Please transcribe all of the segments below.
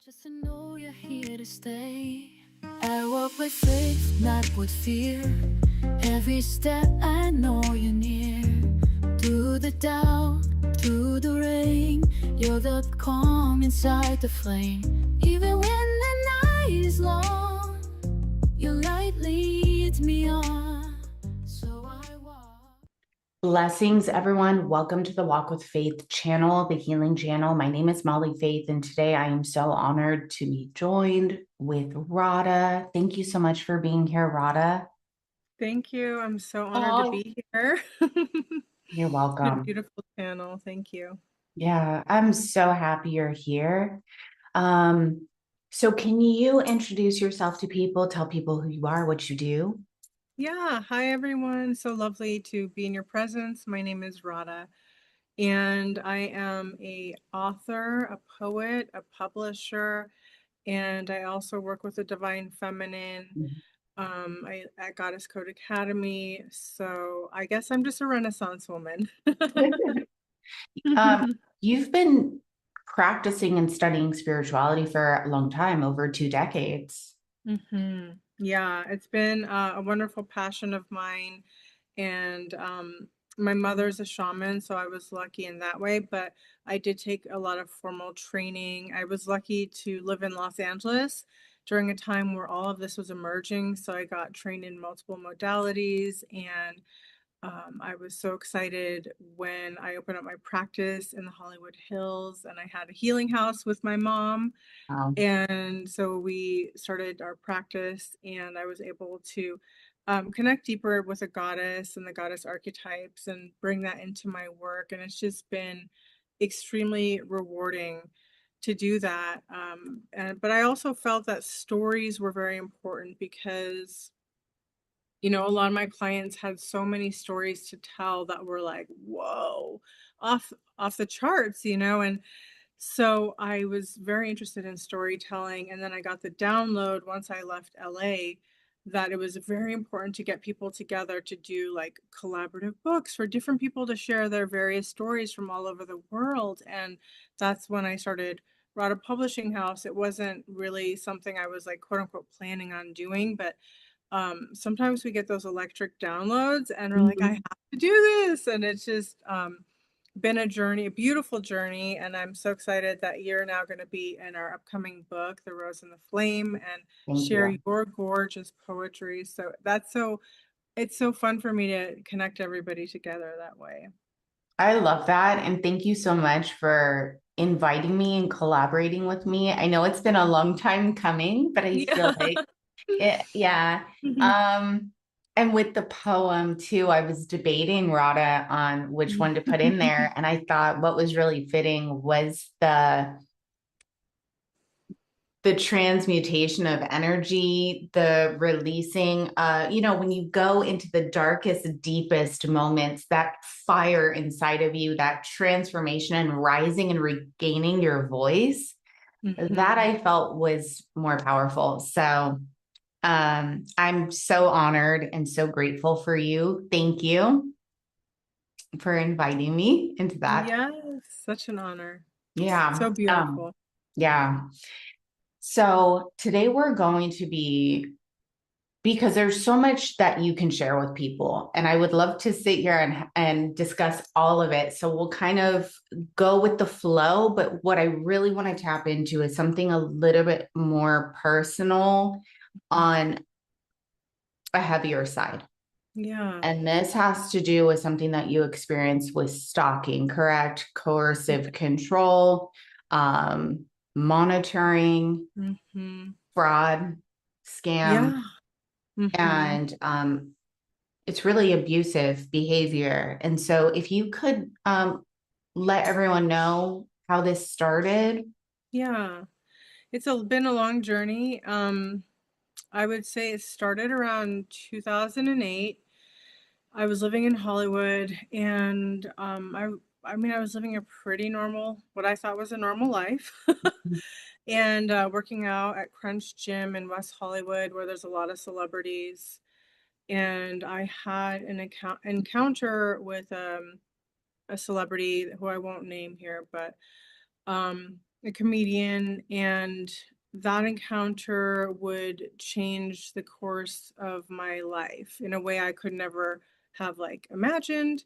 Just to know you're here to stay. I walk with faith, not with fear. Every step I know you're near. Through the doubt, through the rain, you're the calm inside the flame. Even when the night is long, your light leads me on. So I walk. Blessings, everyone. Welcome to the Walk with Faith channel, the healing channel. My name is Molly Faith, and today I am so honored to be joined with Rada. Thank you so much for being here, Rada. Thank you. I'm so honored to Oh, be here. you're It's been a welcome. beautiful channel. Thank you. Yeah, I'm so happy you're here. Um, so can you introduce yourself to people, tell people who you are, what you do? Yeah. Hi, everyone. So lovely to be in your presence. My name is Rada, and I am a author, a poet, a publisher, and I also work with the Divine Feminine at Goddess Code Academy. So I guess I'm just a Renaissance woman. Um, you've been practicing and studying spirituality for a long time, over 2 decades. Yeah, it's been a wonderful passion of mine. And my mother's a shaman, so I was lucky in that way. But I did take a lot of formal training. I was lucky to live in Los Angeles during a time where all of this was emerging. So I got trained in multiple modalities, and I was so excited when I opened up my practice in the Hollywood Hills, and I had a healing house with my mom. Wow. And so we started our practice, and I was able to connect deeper with the goddess and the goddess archetypes and bring that into my work. And it's just been extremely rewarding to do that. But I also felt that stories were very important because, a lot of my clients had so many stories to tell that were like, whoa, off the charts, and so I was very interested in storytelling, and then I got the download once I left LA that it was very important to get people together to do like collaborative books for different people to share their various stories from all over the world. And that's when I started Rada Publishing House. It wasn't really something I was like quote unquote planning on doing, but sometimes we get those electric downloads and we're like, I Mhm. have to do this. And it's just been a journey, a beautiful journey. And I'm so excited that you're now going to be in our upcoming book, The Rose and the Flame, and Thank share you. your gorgeous poetry. So it's so fun for me to connect everybody together that way. I love that. And thank you so much for inviting me and collaborating with me. I know it's been a long time coming, but I feel Yeah. like it, yeah. Um, and with the poem too, I was debating Rada on which one to put in there. And I thought what was really fitting was the transmutation of energy, the releasing, when you go into the darkest, deepest moments, that fire inside of you, that transformation and rising and regaining your voice, that Mhm. I felt was more powerful. So I'm so honored and so grateful for you. Thank you for inviting me into that. Yes, such an honor. Yeah. So beautiful. Yeah. So today we're going to be because there's so much that you can share with people, and I would love to sit here and discuss all of it. So we'll kind of go with the flow, but what I really want to tap into is something a little bit more personal on a heavier side. Yeah. And this has to do with something that you experienced with stalking, correct? Coercive control, um, monitoring, Mhm. fraud, scam, Yeah. Mhm. and it's really abusive behavior. And so if you could let everyone know how this started. Yeah. Been a long journey. I would say it started around 2008. I was living in Hollywood, and I mean I was living a pretty normal, what I thought was a normal life. And working out at Crunch Gym in West Hollywood where there's a lot of celebrities. And I had an encounter with a celebrity who I won't name here, but a comedian, and that encounter would change the course of my life in a way I could never have like imagined.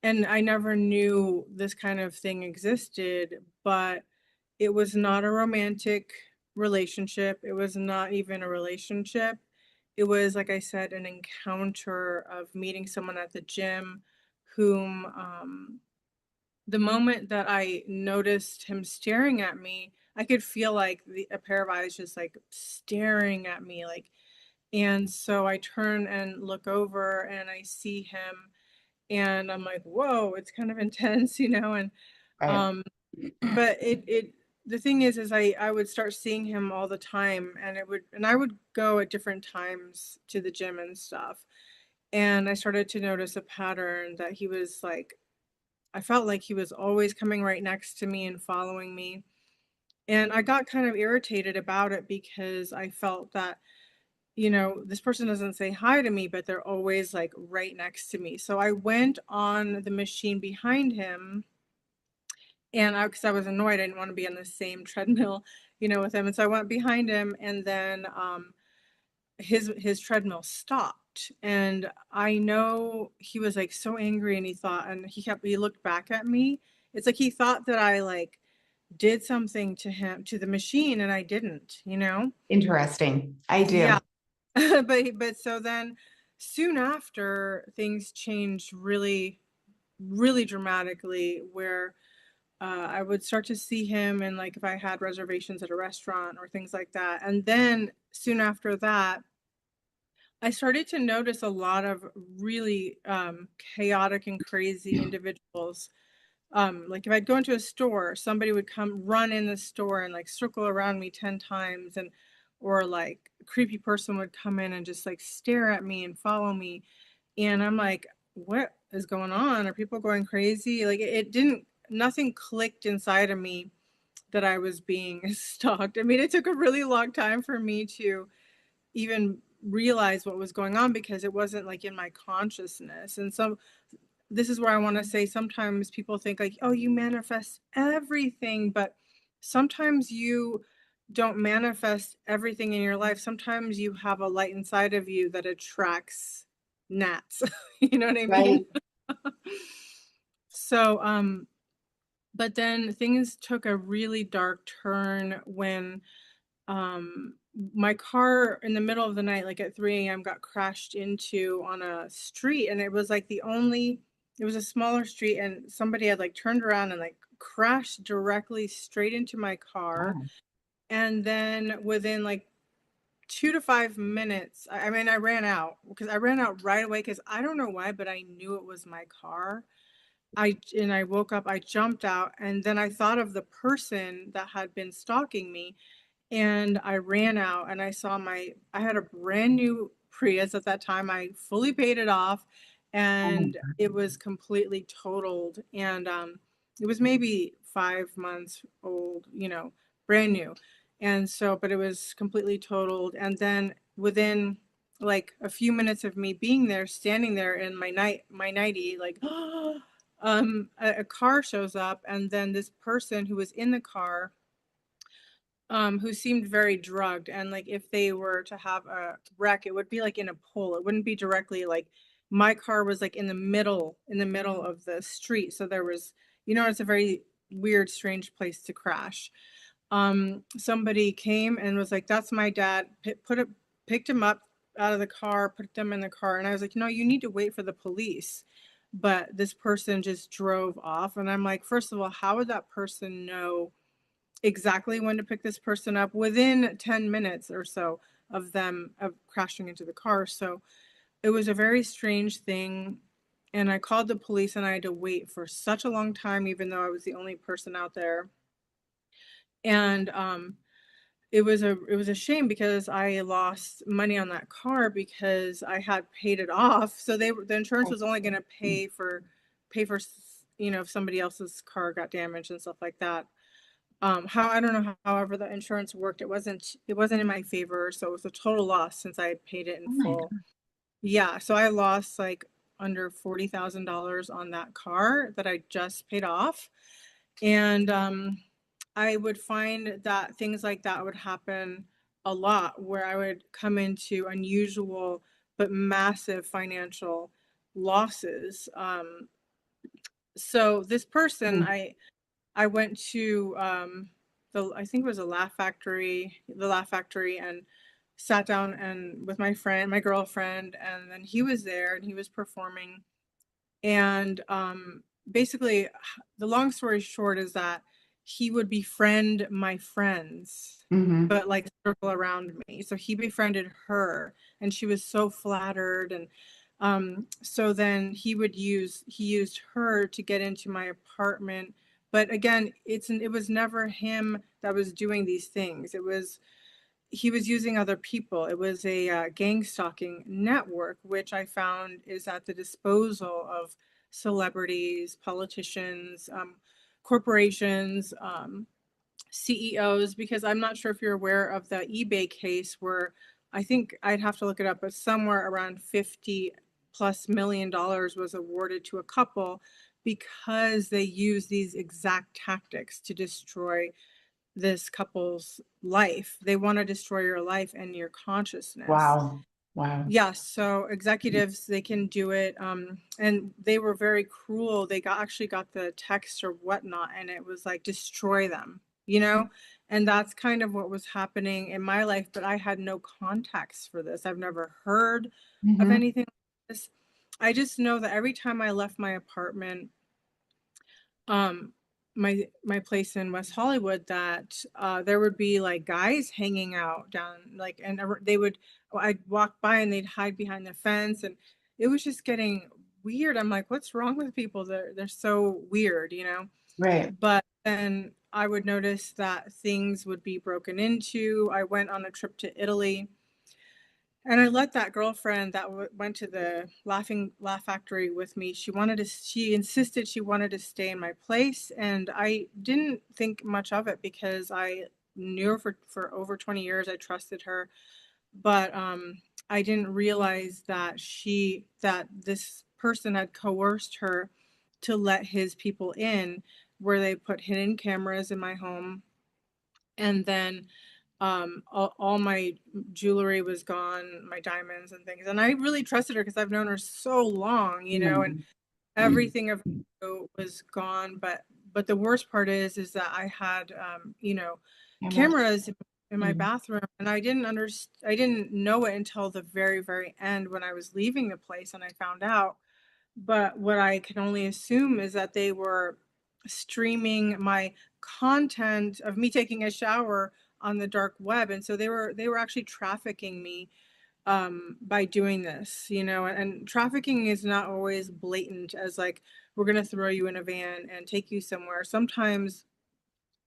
And I never knew this kind of thing existed, but it was not a romantic relationship. It was not even a relationship. It was, like I said, an encounter of meeting someone at the gym whom, the moment that I noticed him staring at me, I could feel like a pair of eyes just like staring at me, like, and so I turn and look over and I see him, and I'm like, whoa, it's kind of intense, and Right. um, but the thing is I would start seeing him all the time, and I would go at different times to the gym and stuff, and I started to notice a pattern that he was like, I felt like he was always coming right next to me and following me. And I got kind of irritated about it because I felt that, this person doesn't say hi to me, but they're always like right next to me. So I went on the machine behind him, and because I was annoyed, I didn't want to be on the same treadmill, with him. And so I went behind him, and then his treadmill stopped, and I know he was like so angry, and he looked back at me. It's like he thought that I like did something to him, to the machine, and I didn't. Interesting. I do. Yeah. But so then soon after, things changed really, really dramatically, where I would start to see him, and like if I had reservations at a restaurant or things like that. And then soon after that, I started to notice a lot of really chaotic and crazy individuals. Like if I'd go into a store, somebody would come run in the store and like circle around me 10 times, or like a creepy person would come in and just like stare at me and follow me. And I'm like, what is going on? Are people going crazy? Like it didn't, nothing clicked inside of me that I was being stalked. I mean, it took a really long time for me to even realize what was going on because it wasn't like in my consciousness. And so this is where I want to say sometimes people think like, oh, you manifest everything, but sometimes you don't manifest everything in your life. Sometimes you have a light inside of you that attracts gnats. You know what I Right. mean? So, but then things took a really dark turn when my car in the middle of the night, like at 3 a.m., got crashed into on a street. And it was like it was a smaller street, and somebody had like turned around and like crashed directly straight into my car. Wow. And then within like 2 to 5 minutes, I mean, I ran out because I ran out right away because I don't know why, but I knew it was my car. I woke up, I jumped out, and then I thought of the person that had been stalking me, and I ran out and I had a brand new Prius at that time. I fully paid it off, Oh, and it was completely totaled. And it was maybe 5 months old, brand new. And so, but it was completely totaled. And then within like a few minutes of me being there, standing there in my nightie, like, a car shows up, and then this person who was in the car, who seemed very drugged, and like if they were to have a wreck, it would be like in a pole. It wouldn't be directly like my car was like in the middle of the street. So there was, it's a very weird, strange place to crash. Somebody came and was like, "That's my dad." Picked him up out of the car, put them in the car, and I was like, "No, you need to wait for the police." But this person just drove off, and I'm like, first of all, how would that person know exactly when to pick this person up within 10 minutes or so of crashing into the car? So it was a very strange thing. And I called the police, and I had to wait for such a long time, even though I was the only person out there. And it was a shame because I lost money on that car because I had paid it off. So the insurance was only going to pay for if somebody else's car got damaged and stuff like that. How I don't know however the insurance worked. It wasn't in my favor, so it was a total loss since I had paid it in oh my full. Yeah, so I lost like under $40,000 on that car that I just paid off. And I would find that things like that would happen a lot, where I would come into unusual but massive financial losses. So this person, Mm. I went to the, I think it was a Laugh Factory, the Laugh Factory, and sat down and with my friend, my girlfriend, and then he was there and he was performing. And basically, the long story short is that he would befriend my friends, Hmm. but like circle around me. So he befriended her, and she was so flattered. And so then he used her to get into my apartment. But again, it was never him that was doing these things. He was using other people. It was a gang stalking network, which I found is at the disposal of celebrities, politicians, corporations, CEOs, because I'm not sure if you're aware of the eBay case where I think I'd have to look it up, but somewhere around 50 plus $1 million was awarded to a couple because they use these exact tactics to destroy this couple's life. They want to destroy your life and your consciousness. Wow. Wow. Yes, so executives, they can do it. And they were very cruel. They actually got the text or whatnot, and it was like destroy them, you know? And that's kind of what was happening in my life, but I had no context for this. I've never heard of Hmm. anything like this. I just know that every time I left my apartment, um my place in West Hollywood, that there would be like guys hanging out down like, and they would, I'd walk by and they'd hide behind the fence, and it was just getting weird. I'm like, what's wrong with people? They're so weird, you know? Right. But then I would notice that things would be broken into. I went on a trip to Italy, and I let that girlfriend that went to the Laugh Factory with me. She insisted she wanted to stay in my place, and I didn't think much of it because I knew her for over 20 years. I trusted her, but I didn't realize that that this person had coerced her to let his people in, where they put hidden cameras in my home, and then all my jewelry was gone, my diamonds and things, and I really trusted her because I've known her so long, you know, and Mm. everything of her was gone. But the worst part is that I had you know, Cameras. cameras in my Mm. bathroom, and I didn't know it until the very end when I was leaving the place and I found out. But what I can only assume is that they were streaming my content of me taking a shower on the dark web, and so they were actually trafficking me by doing this, you know. And trafficking is not always blatant as like, we're going to throw you in a van and take you somewhere. Sometimes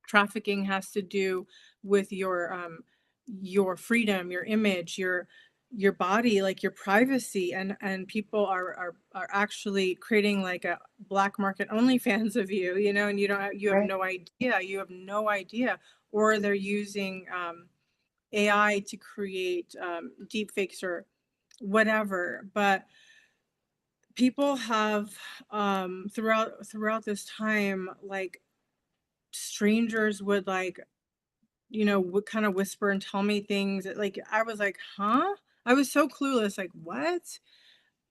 trafficking has to do with your freedom, your image, your body, like your privacy, and people are actually creating like a black market OnlyFans of you, you know, and you have Right. no idea, or they're using AI to create deep fakes or whatever. But people have throughout this time, like strangers would like, you know, would kind of whisper and tell me things that, like, I was like, huh? I was so clueless, like, what?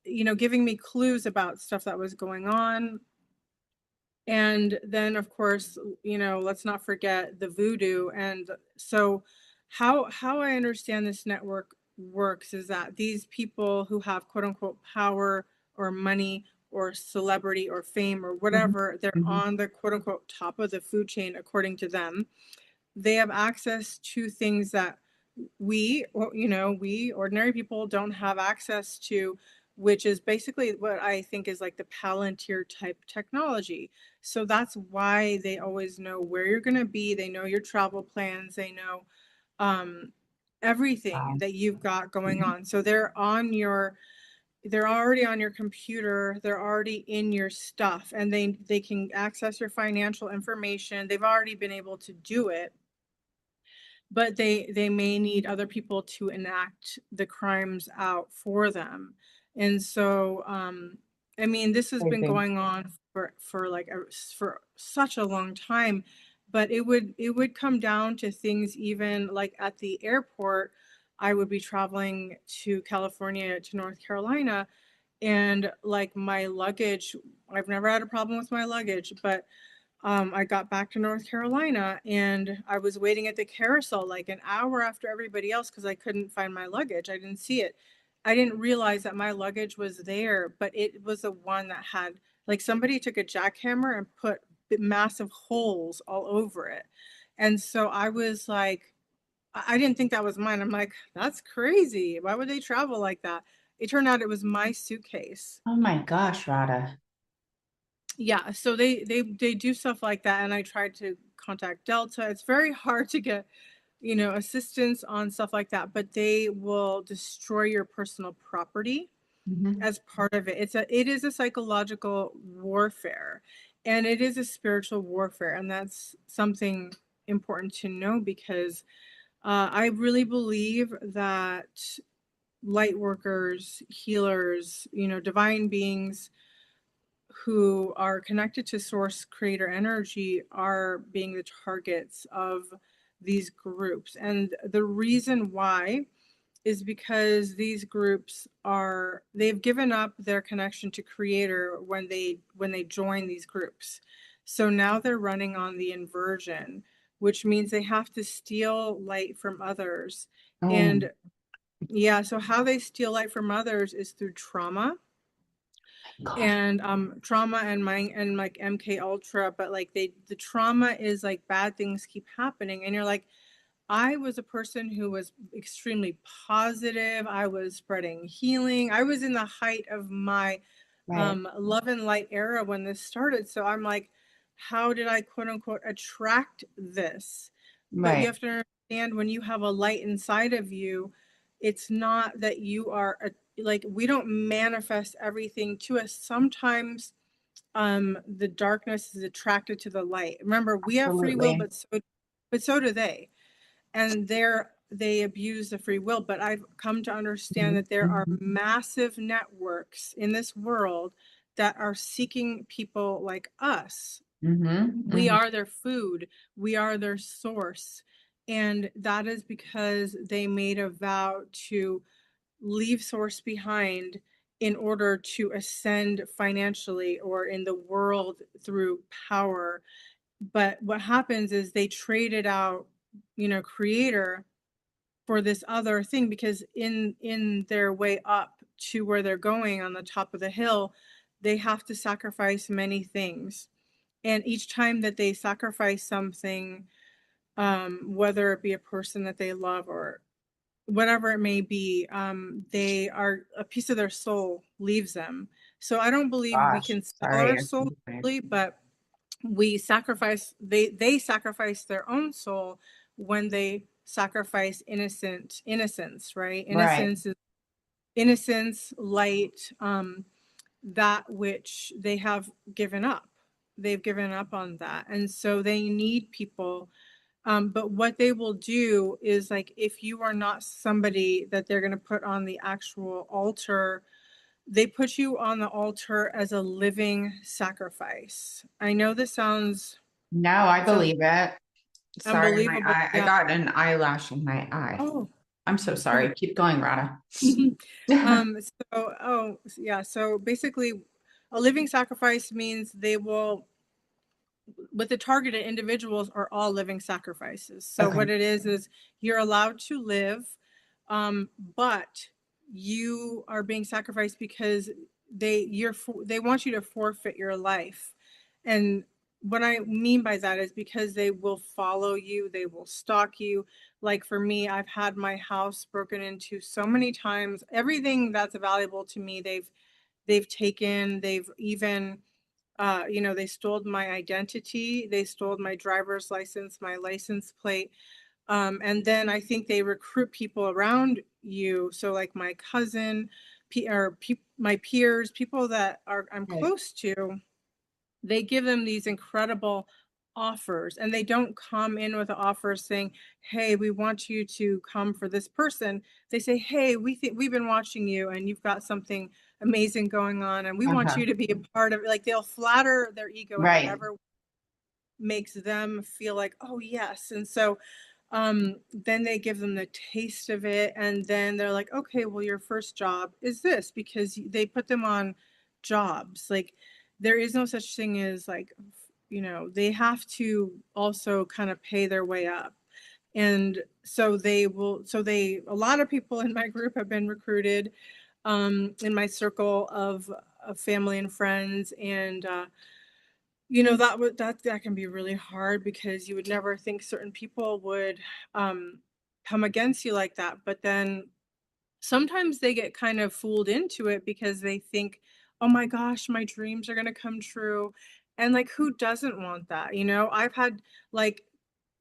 You know, giving me clues about stuff that was going on. And then, of course, you know, let's not forget the voodoo. And so, how I understand this network works is that these people who have quote unquote power or money or celebrity or fame or Hmm. whatever, they're Hmm. on the quote unquote top of the food chain according to them. They have access to things that you know, we ordinary people don't have access to, which is basically what I think is like the Palantir type technology. So that's why they always know where you're going to be. They know your travel plans. They know um, everything Wow. that you've got going on. So they're already on your computer. They're already in your stuff, and they can access your financial information. They've already been able to do it, but they may need other people to enact the crimes out for them. And so I mean, this has been Crazy. going on for like for such a long time, but it would come down to things, even like at the airport. I would be traveling to California to North Carolina, and like my luggage, I've never had a problem with my luggage, but I got back to North Carolina and I was waiting at the carousel like an hour after everybody else because I couldn't find my luggage. I didn't see it. I didn't realize that my luggage was there, but it was the one that had, like, somebody took a jackhammer and put massive holes all over it. And so I was like, I didn't think that was mine. I'm like, that's crazy. Why would they travel like that? It turned out it was my suitcase. Oh my gosh, Rada. Yeah, so they do stuff like that, and I tried to contact Delta. It's very hard to get, assistance on stuff like that, but they will destroy your personal property Mhm. as part of it. It is a psychological warfare, and it is a spiritual warfare, and that's something important to know because I really believe that light workers, healers, divine beings who are connected to source creator energy are being the targets of these groups. And the reason why is because these groups they've given up their connection to creator when they join these groups. So now they're running on the inversion, which means they have to steal light from others. Oh And yeah, so how they steal light from others is through trauma, my gosh. and trauma and mind and like MK Ultra, but like the trauma is like bad things keep happening, and you're like, I was a person who was extremely positive. I was spreading healing. I was in the height of my Right, love and light era when this started. So I'm like, how did I quote unquote attract this? But you right. have to understand, when you have a light inside of you, it's not that you are like, we don't manifest everything to us. Sometimes the darkness is attracted to the light. Remember, we have free will, Absolutely. but so do they, and they abuse the free will. But I've come to understand Mhm. that there are Mhm. massive networks in this world that are seeking people like us. Mhm. We Mhm. are their food, we are their source. And that is because they made a vow to leave source behind in order to ascend financially or in the world through power. But what happens is they traded out, creator for this other thing, because in their way up to where they're going on the top of the hill, they have to sacrifice many things. And each time that they sacrifice something, whether it be a person that they love or whatever it may be, they are, a piece of their soul leaves them. So I don't believe we Gosh, can sell sorry. our soul fully, but we sacrifice, they sacrifice their own soul when they sacrifice innocence, right? Right. Innocence, light, that which they have given up. They've given up on that. And so they need people. But what they will do is, like, if you are not somebody that they're going to put on the actual altar, they put you on the altar as a living sacrifice. I know this No, I sounds believe it. Sorry, my unbelievable. eye. I Yeah. got an eyelash in my eye. Oh, I'm so oh. sorry. Keep going, Rada. Yeah. So basically, a living sacrifice means they will, with the targeted individuals, are all living sacrifices. So Okay. what it is you're allowed to live, but you are being sacrificed because they want you to forfeit your life. And what I mean by that is because they will follow you, they will stalk you. Like for me, I've had my house broken into so many times. Everything that's valuable to me, they've taken. They've even they stole my identity, they stole my driver's license, my license plate. And then I think they recruit people around you. So like my cousin, my peers, people that I'm Right. close to, they give them these incredible offers, and they don't come in with an offer saying, hey, we want you to come for this person. They say, hey, we think we've been watching you and you've got something amazing going on, and we want Uh-huh. you to be a part of it. Like, they'll flatter their ego in Right. whatever. makes them feel like, oh yes. And so then they give them the taste of it, and then they're like, okay, well, your first job is this, because they put them on jobs. Like, there is no such thing as like, they have to also kind of pay their way up. And so a lot of people in my group have been recruited, in my circle of family and friends. And that can be really hard, because you would never think certain people would um come against you like that. But then sometimes they get kind of fooled into it, because they think, oh my gosh, my dreams are going to come true. And like, who doesn't want that? I've had, like,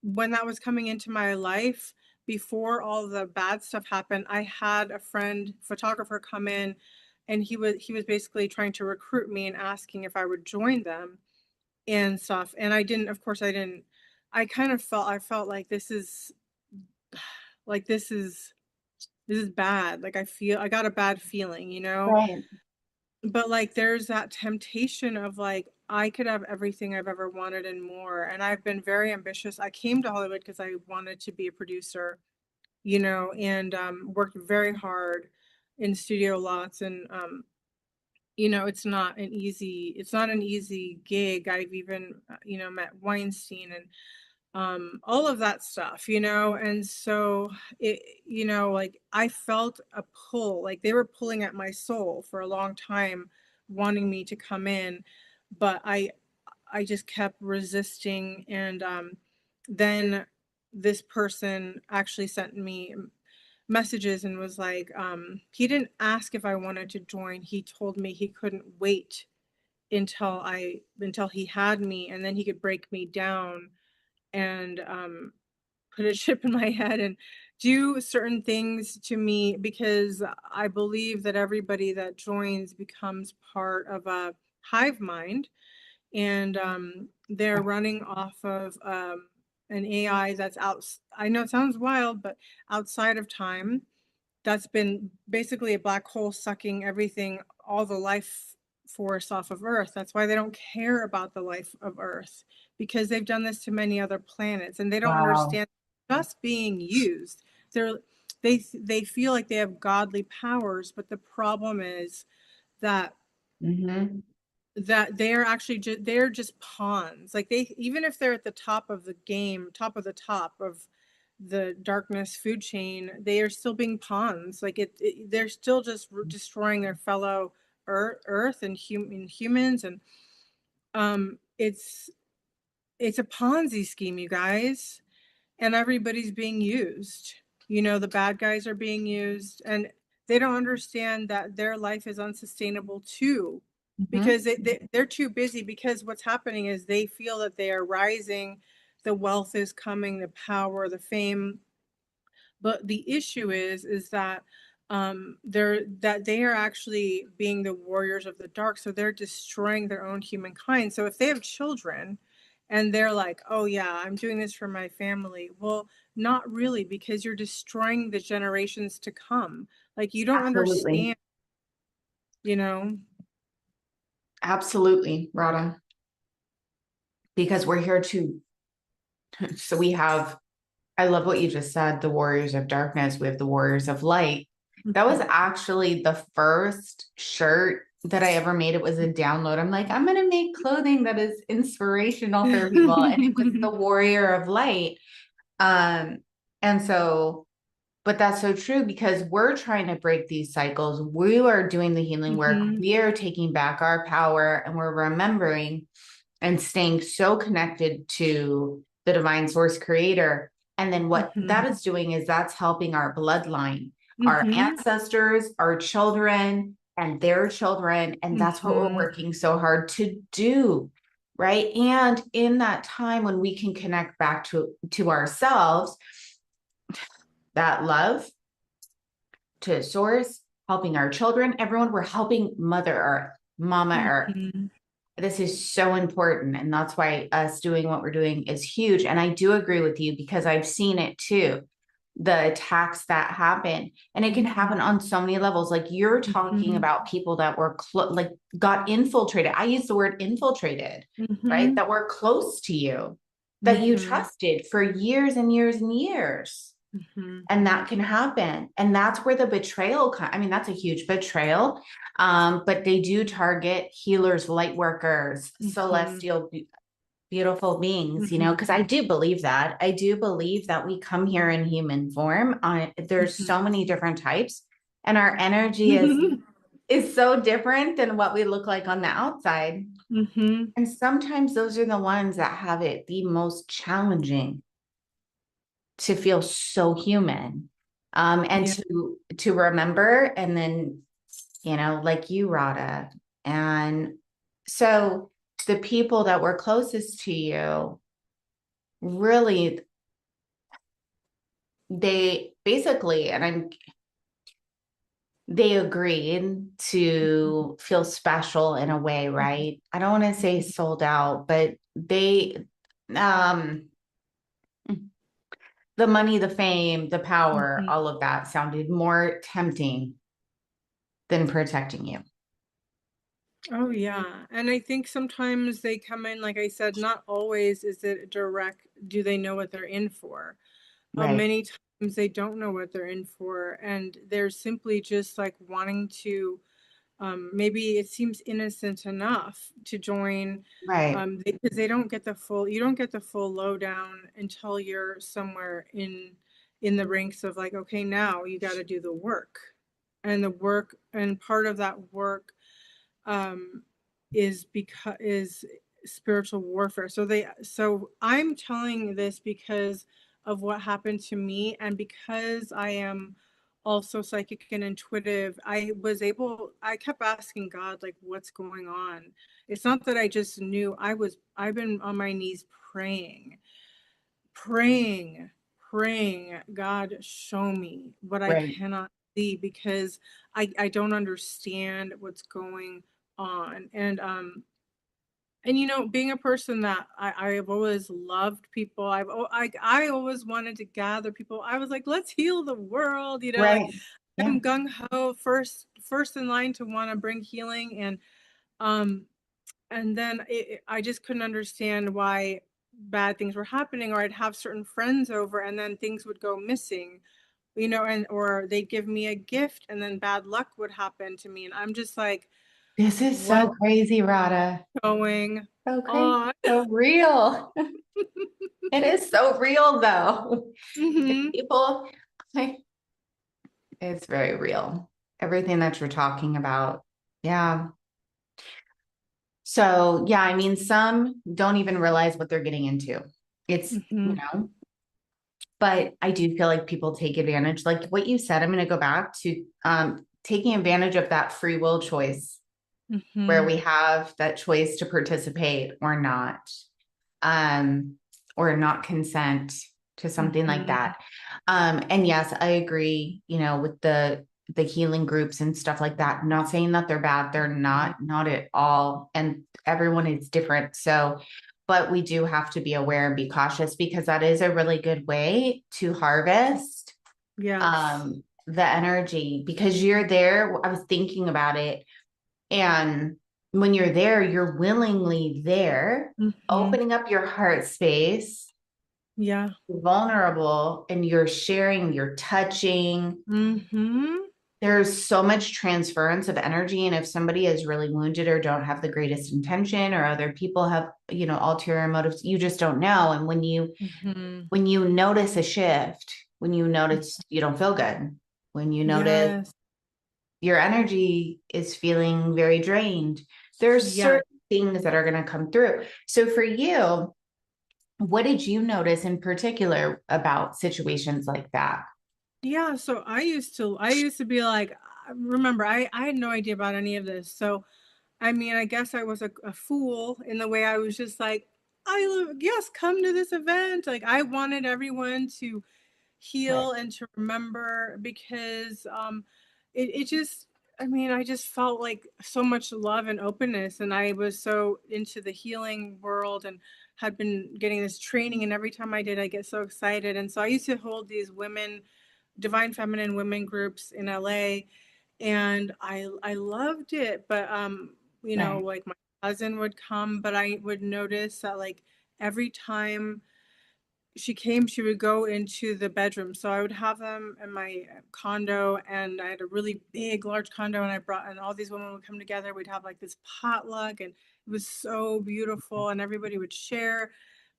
when that was coming into my life, before all the bad stuff happened, I had a friend photographer come in, and he was basically trying to recruit me and asking if I would join them and stuff. And I didn't, of course I didn't. I felt like this is, like, this is bad. Like, I got a bad feeling. Right. But like, there's that temptation of like, I could have everything I've ever wanted and more. And I've been very ambitious. I came to Hollywood because I wanted to be a producer, and worked very hard in studio lots. And it's not an easy gig. I've even met Weinstein and all of that stuff. And so like, I felt a pull, like they were pulling at my soul for a long time, wanting me to come in. But I just kept resisting. And then this person actually sent me messages and was like, he didn't ask if I wanted to join. He told me he couldn't wait until he had me, and then he could break me down and put a chip in my head and do certain things to me, because I believe that everybody that joins becomes part of a hive mind. And they're running off of an AI that's out. I know it sounds wild, but outside of time, that's been basically a black hole sucking everything, all the life force off of Earth. That's why they don't care about the life of Earth, because they've done this to many other planets, and they don't Wow. understand just being used. They feel like they have godly powers, but the problem is that Mm-hmm. they are actually they're just pawns. Like, they, even if they're at the top of the game, top of the top of the darkness food chain, they are still being pawns. Like, they're still just destroying their fellow earth and humans. And it's a Ponzi scheme, you guys. And everybody's being used. The bad guys are being used, and they don't understand that their life is unsustainable too, Mm-hmm. because they're too busy. Because what's happening is they feel that they are rising, the wealth is coming, the power, the fame. But the issue is that they are actually being the warriors of the dark. So they're destroying their own humankind. So if they have children and they're like, oh yeah, I'm doing this for my family, well, not really, because you're destroying the generations to come. Like, you don't Absolutely. understand, you know. Absolutely, Rhoda. Because we're here to, so we have, I love what you just said, the warriors of darkness. We have the warriors of light. That was actually the first shirt that I ever made. It was a download. I'm like, I'm going to make clothing that is inspirational for people. And it was the warrior of light. And so, but that's so true, because we're trying to break these cycles. We are doing the healing work. Mhm. We are taking back our power, and we're remembering and staying so connected to the divine source creator. And then what that Mhm. is doing is that's helping our bloodline, our Mhm. ancestors, our children, and their children. And that's what we're Mhm. working so hard to do. Right. And in that time when we can connect back to ourselves, that love to source, helping our children, everyone, we're helping Mother Earth, Mama Earth. Mhm. This is so important. And that's why us doing what we're doing is huge. And I do agree with you, because I've seen it too. the attacks that happen, and it can happen on so many levels. Like you're talking Mhm. about people that were like got infiltrated. I use the word infiltrated, right? That were close to you, that you trusted for years and years and years. And that can happen. And that's where the betrayal I mean, that's a huge betrayal. But they do target healers, light workers, celestial beautiful beings, you know, because I do believe that. I do believe that we come here in human form. There's so many different types, and our energy is so different than what we look like on the outside. And sometimes those are the ones that have it the most challenging to feel so human. And Yeah. to remember, and then, you know, like you, Rada. And so the people that were closest to you, really, they basically, they agreed to feel special in a way, right? I don't want to say sold out, but um, the money, the fame, the power, all of that sounded more tempting than protecting you. Oh yeah. And I think sometimes they come in, like I said, not always is it direct, do they know what they're in for? Right, Many times they don't know what they're in for, and they're simply just like wanting to, maybe it seems innocent enough to join, right, because they don't get the full, you don't get the full lowdown until you're somewhere in the ranks of like, okay, now you got to do the work. And the work, and part of that work um is spiritual warfare. So I'm telling this because of what happened to me, and because I am also psychic and intuitive. I kept asking God, like, what's going on? It's not that I just knew. I've been on my knees praying, praying, God, show me what I right. cannot see, because I don't understand what's going on. And you know, being a person that I've always loved people, I always wanted to gather people. I was like, let's heal the world, you know, like Right. Yeah. I'm gung ho, first in line to want to bring healing. Um and then I just couldn't understand why bad things were happening, or I'd have certain friends over and then things would go missing, you know, and or they'd give me a gift and then bad luck would happen to me, and I'm just like, This is so what's crazy, Rada. going So crazy. on? So real. It is so real, though. The Hmm. people, it's very real. Everything that you're talking about. Yeah. So, yeah, I mean, some don't even realize what they're getting into. It's, you Hmm. know, but I do feel like people take advantage. Like what you said, I'm going to go back to taking advantage of that free will choice where Hmm. we have that choice to participate um, or not consent to something like Hmm. that. And yes, I agree, you know, with the healing groups and stuff like that. I'm not saying that they're bad. They're not at all. And everyone is different. So, but we do have to be aware and be cautious, because that is a really good way to harvest Yes. the energy, because you're there. I was thinking about it, and when you're there, you're willingly there, Hmm. opening up your heart space, Yeah. vulnerable, and you're sharing, you're touching. Hmm. There's so much transference of energy. And if somebody is really wounded or don't have the greatest intention, or other people have, you know, ulterior motives, you just don't know. And Hmm. when you notice a shift, when you notice you don't feel good, when you notice Yes. your energy is feeling very drained, there's Yes. certain things that are going to come through. So for you, what did you notice in particular about situations like that? Yeah, so I used to be like, remember, I had no idea about any of this. So I mean, I guess I was a fool in the way I was just like, yes, come to this event. Like I wanted everyone to Right. heal and to remember, because it just, I mean, I just felt like so much love and openness, and I was so into the healing world and had been getting this training, and every time I did, I get so excited. And so I used to hold these women, divine feminine women groups in LA, and I loved it. But you know, Right. like my cousin would come, but I would notice that like every time she came, she would go into the bedroom. So I would have them in my condo, and I had a really big, large condo, and and all these women would come together. We'd have like this potluck, and it was so beautiful, and everybody would share.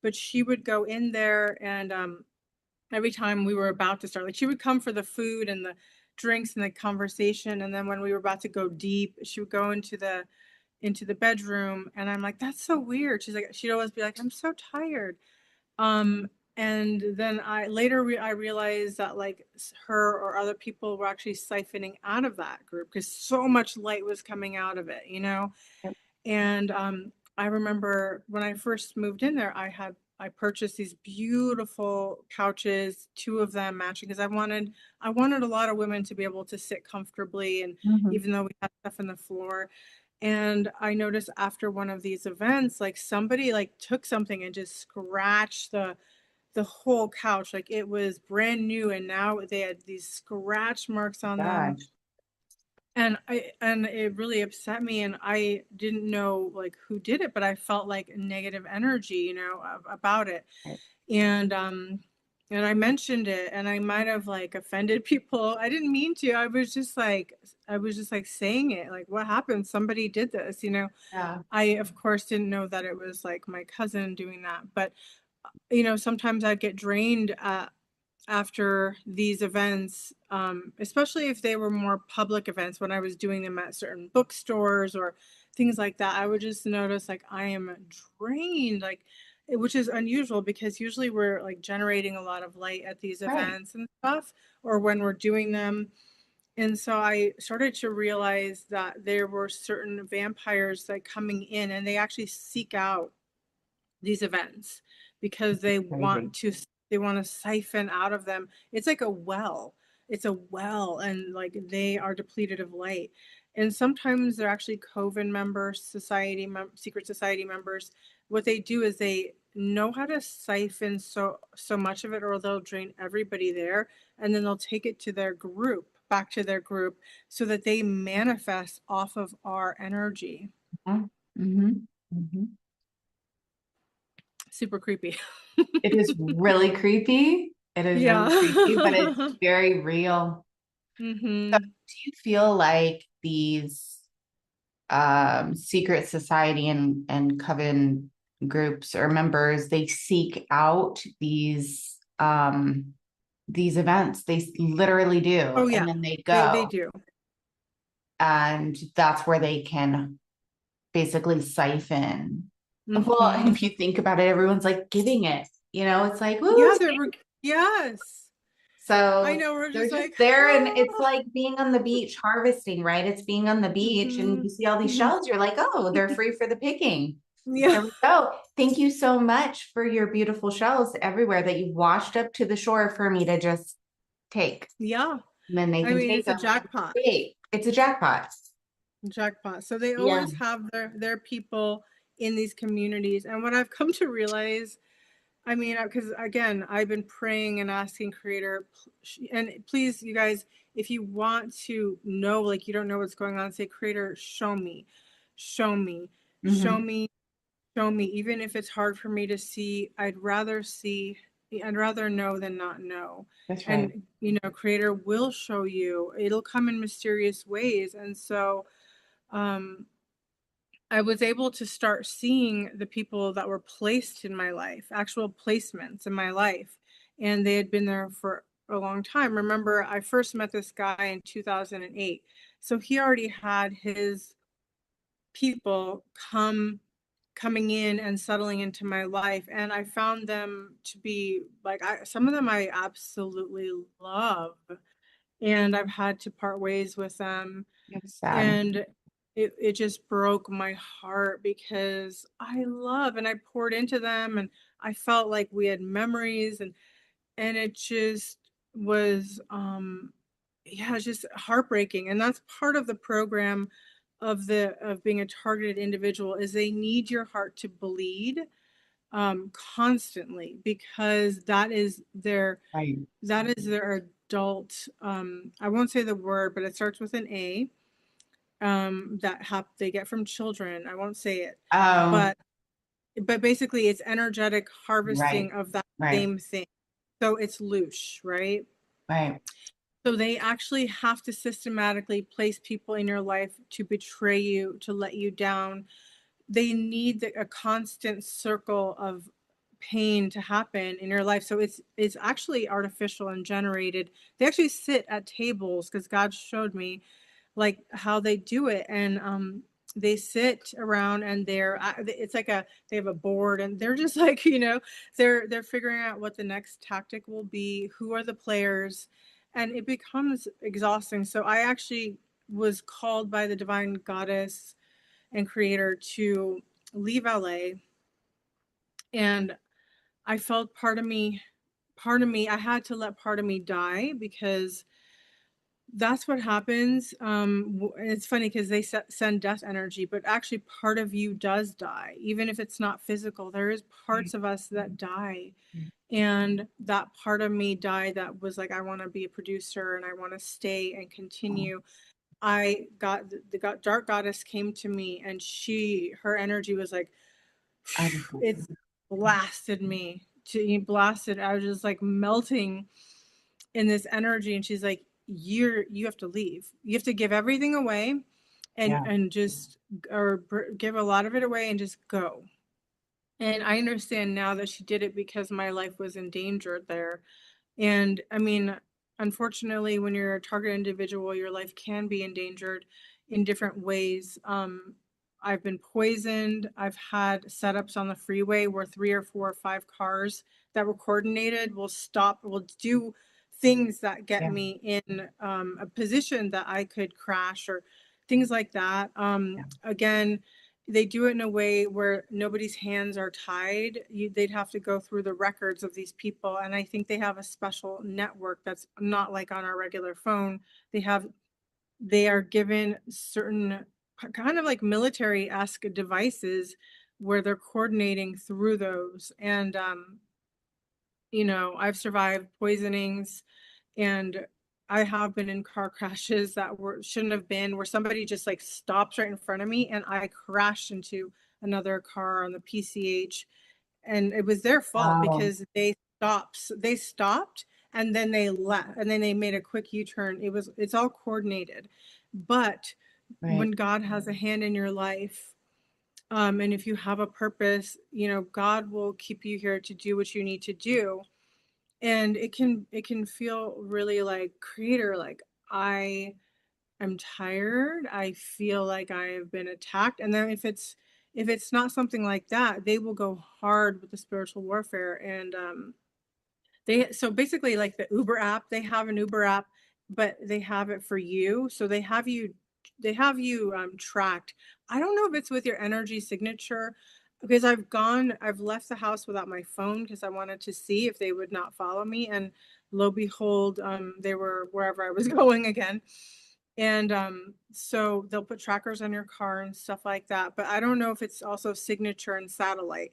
But she would go in there, and every time we were about to start, like she would come for the food and the drinks and the conversation, and then when we were about to go deep, she would go into the bedroom, and I'm like, that's so weird. She's like, she'd always be like, I'm so tired. Um, and then I realized that like her or other people were actually siphoning out of that group because so much light was coming out of it, you know? Yep. And I remember when I first moved in there, I purchased these beautiful couches, two of them matching, because I wanted a lot of women to be able to sit comfortably, and Mhm. even though we had stuff on the floor. And I noticed after one of these events, like somebody like took something and just scratched the whole couch. Like it was brand new, and now they had these scratch marks on them. Gosh. And it really upset me, and I didn't know like who did it, but I felt like negative energy, you know, about it. Right. And and I mentioned it, and I might have like offended people. I didn't mean to. I was just like saying it, like, what happened? Somebody did this, you know. Yeah. I of course didn't know that it was like my cousin doing that, but you know, sometimes I'd get drained after these events, especially if they were more public events when I was doing them at certain bookstores or things like that. I would just notice like I am drained, like which is unusual because usually we're like generating a lot of light at these Right. events and stuff, or when we're doing them. And so I started to realize that there were certain vampires like coming in, and they actually seek out these events because Crazy. they want to siphon out of them. It's like a well. It's a well, and like they are depleted of light. And sometimes they're actually coven members, secret society members. What they do is they know how to siphon so much of it, or they'll drain everybody there, and then they'll take it to their group, back to their group, so that they manifest off of our energy. Mm-hmm. Mm-hmm. Super creepy. It is really creepy. It is Yeah. really creepy, but it's very real. So Mhm. do you feel like these secret society and coven groups or members, they seek out these events? They literally do. Oh, And yeah. then they They go. do. And that's where they can basically siphon. Well, and Mhm. if you think about it, everyone's like giving it, it's like, woo. Yeah, yes. I So know, we're they're just just like, there, and it's "Ah." like being on the beach harvesting, right? It's being on the beach and Mhm. you see all these Mhm. shells, you're like, oh, they're free for the picking. Yeah. There we go. Thank you so much for your beautiful shells everywhere that you washed up to the shore for me to just take. Yeah. And then they I can mean, take it's a them. jackpot. Hey, it's a jackpot. Jackpot. So they Yeah. always have their people in these communities. And what I've come to realize, I mean, because again, I've been praying and asking Creator, and please, you guys, if you want to know, like you don't know what's going on, say, Creator, show me, show me, show Hmm. me, show me. Even if it's hard for me to see, I'd rather know than not know. That's right. And, you know, Creator will show you, it'll come in mysterious ways. And so, um, I was able to start seeing the people that were placed in my life, actual placements in my life, and they had been there for a long time. Remember, I first met this guy in 2008. So he already had his people coming in and settling into my life, and I found them to be like some of them I absolutely love, and I've had to part ways with them, It's sad. and it just broke my heart because I love and I poured into them, and I felt like we had memories, and it just was yeah, it's just heartbreaking. And that's part of the program of being a targeted individual is they need your heart to bleed, constantly, because Right. that is their adult, I won't say the word, but it starts with an A, they get from children. I won't say it, Oh, but basically it's energetic right, harvesting of that right, same thing. So it's loosh, right? right. So they actually have to systematically place people in your life to betray you, to let you down. They need a constant circle of pain to happen in your life. So it's actually artificial and generated. They actually sit at tables, because God showed me like how they do it. And they sit around, and it's like they have a board, and they're just like, they're figuring out what the next tactic will be, who are the players, and it becomes exhausting. So I actually was called by the divine goddess and creator to leave LA. And I felt I had to let part of me die, because that's what happens. It's funny because they send death energy, but actually part of you does die. Even if it's not physical, there is parts of us that die. And that part of me died, that was like, I want to be a producer and I want to stay and continue. I got dark goddess came to me, and her energy was like, it's blasted me to blasted. I was just like melting in this energy, and she's like, you have to leave. You have to give everything away, and Yeah. just, or give a lot of it away and just go. And I understand now that she did it because my life was endangered there. And I mean, unfortunately, when you're a target individual, your life can be endangered in different ways. I've been poisoned. I've had setups on the freeway where 3 or 4 or 5 cars that were coordinated will do things that get Yeah. me in a position that I could crash, or things like that. Yeah. Again, they do it in a way where nobody's hands are tied. They'd have to go through the records of these people. And I think they have a special network that's not like on our regular phone. They are given certain kind of like military-esque devices where they're coordinating through those. And, I've survived poisonings, and I have been in car crashes that shouldn't have been, where somebody just like stops right in front of me, and I crashed into another car on the PCH, and it was their fault Wow. because they stopped, and then they left, and then they made a quick U-turn. It's all coordinated. But Right. when God has a hand in your life, and if you have a purpose, God will keep you here to do what you need to do. And it can feel really like, creator, like, I am tired, I feel like I have been attacked. And then if it's not something like that, they will go hard with the spiritual warfare. And so basically, like the Uber app, they have an Uber app, but they have it for you. So they have you tracked. I don't know if it's with your energy signature, because I've left the house without my phone, because I wanted to see if they would not follow me. And lo behold, they were wherever I was going again. And so they'll put trackers on your car and stuff like that. But I don't know if it's also signature and satellite.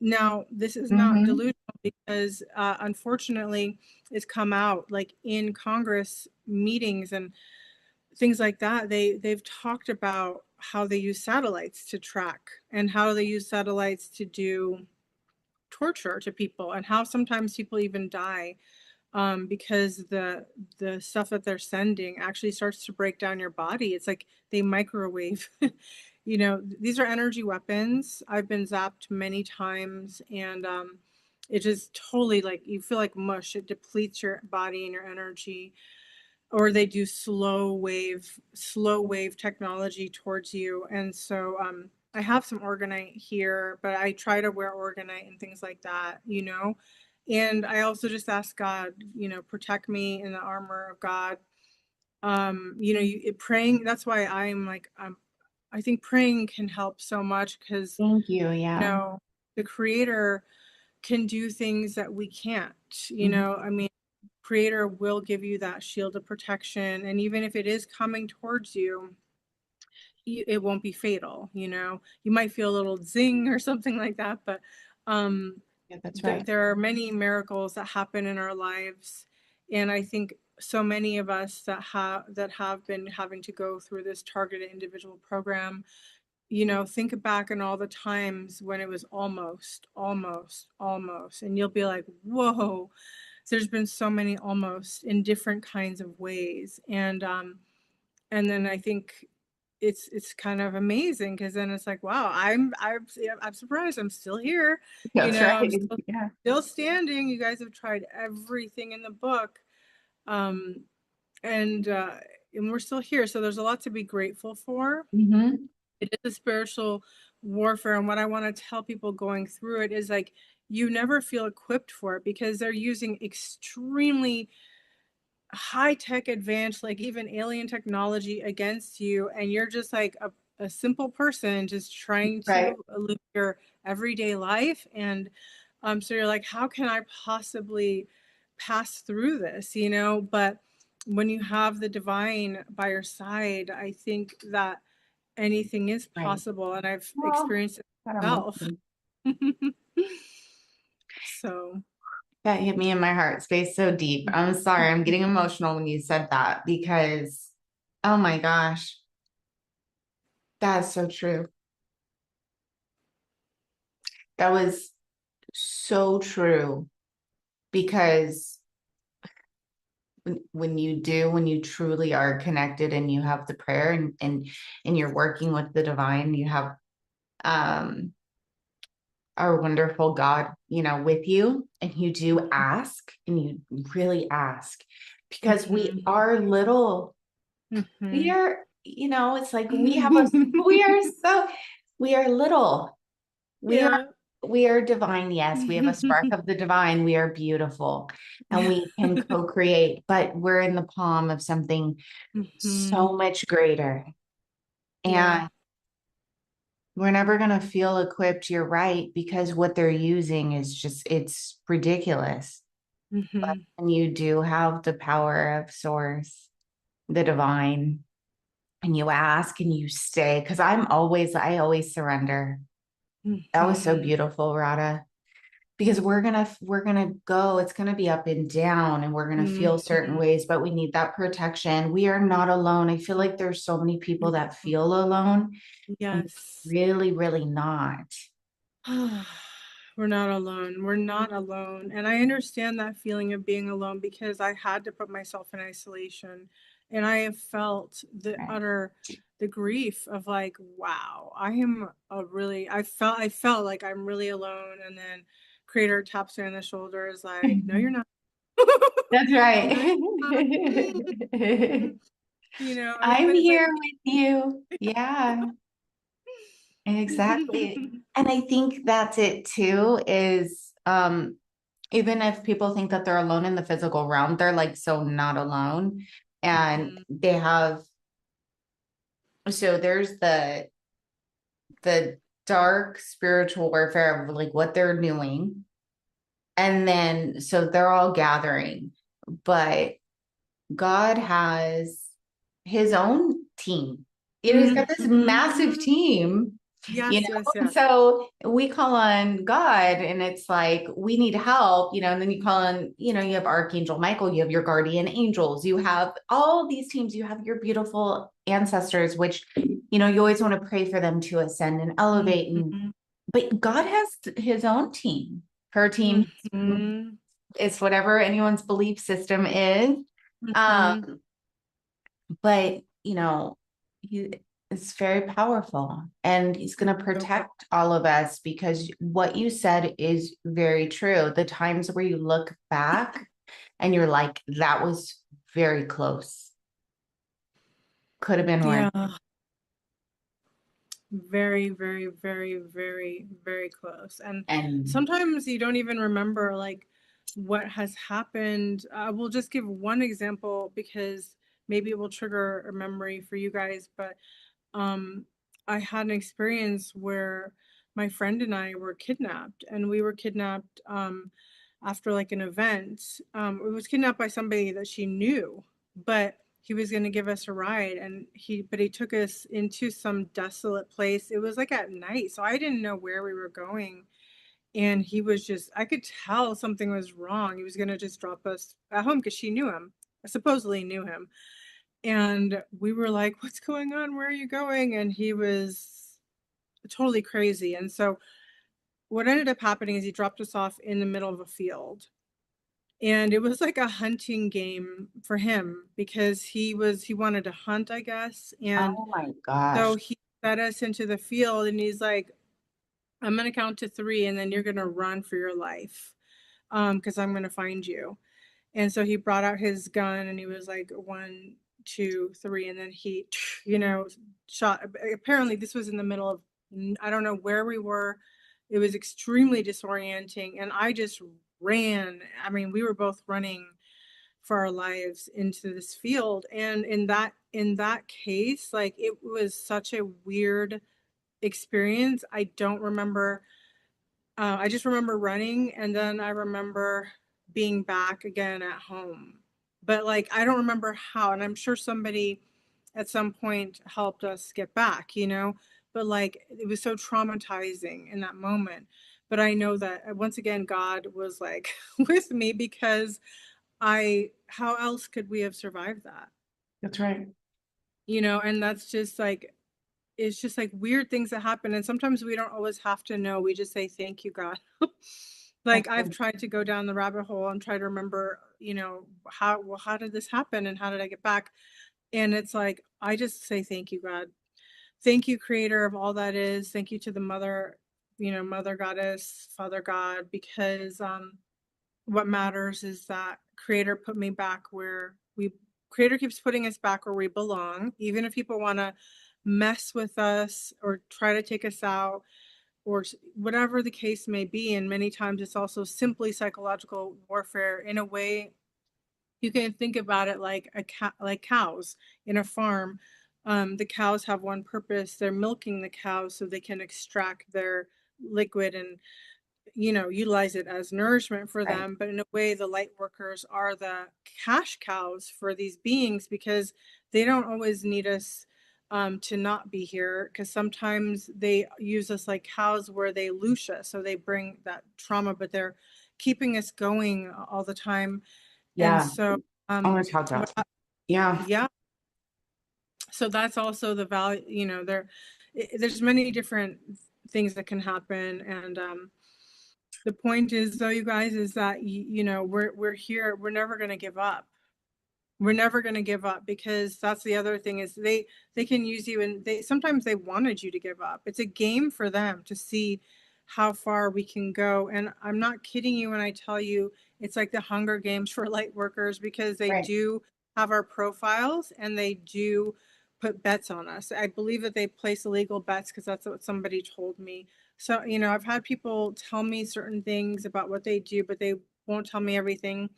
Now, this is not Mm-hmm. delusional, because unfortunately, it's come out like in Congress meetings and things like that. They've talked about how they use satellites to track, and how they use satellites to do torture to people, and how sometimes people even die, because the stuff that they're sending actually starts to break down your body. It's like they microwave. These are energy weapons. I've been zapped many times, and it just totally, like, you feel like mush. It depletes your body and your energy. Or they do slow wave technology towards you. And so I have some orgonite here, but I try to wear orgonite and things like that. And I also just ask God, protect me in the armor of God. Praying, that's why I'm like, I think praying can help so much, because Thank you. Yeah. the creator can do things that we can't. Mhm. I mean, creator will give you that shield of protection, and even if it is coming towards you, it won't be fatal. You might feel a little zing or something like that, but Yeah, that's right. There are many miracles that happen in our lives, and I think so many of us that have been having to go through this targeted individual program, you know, think back on all the times when it was almost, almost, almost, and you'll be like, whoa, there's been so many almost in different kinds of ways. And then I think it's kind of amazing because then it's like, wow, I'm surprised I'm still here. You That's know, right. I'm Yeah. still standing. You guys have tried everything in the book. Um, and uh, and we're still here. So there's a lot to be grateful for. Hmm. It is a spiritual warfare. And what I want to tell people going through it is like, you never feel equipped for it because they're using extremely high tech advanced, like even alien technology against you. And you're just like a simple person just trying Right. to live your everyday life. And so you're like, how can I possibly pass through this, you know? But when you have the divine by your side, I think that anything is Right. possible, and I've Well, experienced it that myself. emotion. So, That hit me in my heart space so deep. I'm sorry, I'm getting emotional when you said that because, oh my gosh, that's so true. That was so true because when you truly are connected and you have the prayer and you're working with the divine, you have um our wonderful God, you know, with you, and you do ask and you really ask because we mhm, are little. We mhm. are, you know, it's like we are so, we are little. We are, Yeah. we are divine. Yes, we have a spark of the divine. We are beautiful and we can co-create, but we're in the palm of something Mhm. so much greater. Yeah. And we're never going to feel equipped. You're right, because what they're using is just, it's ridiculous. Mhm. And you do have the power of source, the divine, and you ask and you stay. Because I always surrender. That was so Mhm. beautiful, Rada. Because we're gonna go, it's gonna be up and down, and we're gonna feel certain Mhm. ways, but we need that protection. We are not alone. I feel like there's so many people that Mhm. feel alone, and Yes. really, really not. We're not alone. We're not alone. And I understand that feeling of being alone because I had to put myself in isolation. And I have felt Right. the grief of like, wow, I felt like I'm really alone. And then creator taps me on the shoulder is like, no, you're not. That's No, right. you're not. You know, I'm but it's like, here with you. Yeah, exactly. And I think that's it too, is even if people think that they're alone in the physical realm, they're like so not alone. And Mhm. they have, so there's the dark spiritual warfare of like what they're doing. And then so they're all gathering, but God has his own team. You know, he's got this massive Mhm. team, you Yes, know. yes, And yes. so we call on God and it's like we need help, you know, and then you call on, you know, you have Archangel Michael, you have your guardian angels, you have all these teams, you have your beautiful ancestors, which, you know, you always want to pray for them to ascend and elevate. And Mhm. but God has his own team, her team, Mhm. it's whatever anyone's belief system is. Mhm. Um, but you know, he is very powerful and he's going to So protect all of us because what you said is very true. The times where you look back and you're like, that was very close, could have been worse. yeah, very, very, very, very, very close. And And sometimes you don't even remember like what has happened. We'll just give one example because maybe it will trigger a memory for you guys. But um, I had an experience where my friend and I were kidnapped, and we were kidnapped after like an event. It was kidnapped by somebody that she knew, but he was going to give us a ride, and he took us into some desolate place. It was like at night, so I didn't know where we were going, And he was just, I could tell something was wrong. He was going to just drop us at home because she knew him, supposedly knew him. And we were like, what's going on? Where are you going? And he was totally crazy. And so what ended up happening is he dropped us off in the middle of a field. And it was like a hunting game for him because he wanted to hunt, I guess. And Oh my gosh. so he led us into the field and he's like, I'm going to count to 3 and then you're going to run for your life. Because I'm going to find you. And so he brought out his gun and he was like, 1, 2, 3. And then he, shot. Apparently, this was in the middle of, I don't know where we were. It was extremely disorienting. And I just ran. I mean, we were both running for our lives into this field. And in that case, like it was such a weird experience. I don't remember I just remember running and then I remember being back again at home. But like I don't remember how, and I'm sure somebody at some point helped us get back, but like it was so traumatizing in that moment. But I know that once again God was like with me because how else could we have survived that? That's right. And that's just like it's just like weird things that happen. And sometimes we don't always have to know. We just say, thank you, God. Like That's I've right. tried to go down the rabbit hole and try to remember, how did this happen and how did I get back? And it's like, I just say, thank you, God. Thank you, creator of all that is. Thank you to the mother, mother goddess, father God, because what matters is that creator put me back where creator keeps putting us back where we belong, even if people want to mess with us or try to take us out or whatever the case may be. And many times it's also simply psychological warfare. In a way, you can think about it like like cows in a farm. The cows have one purpose. They're milking the cows so they can extract their liquid and utilize it as nourishment for Right. them. But in a way, the light workers are the cash cows for these beings because they don't always need us to not be here. Because sometimes they use us like cows where they loose us, so they bring that trauma, but they're keeping us going all the time. And Yeah. so, I want to talk what, about. Yeah. yeah, so that's also the value. There's many different things that can happen, and the point is, though, you guys, is that we're here. We're never going to give up. We're never going to give up because that's the other thing is they can use you and they sometimes they wanted you to give up. It's a game for them to see how far we can go. And I'm not kidding you when I tell you it's like the Hunger Games for light workers because they Right. do have our profiles and they do put bets on us. I believe that they place illegal bets because that's what somebody told me. So, I've had people tell me certain things about what they do, but they won't tell me everything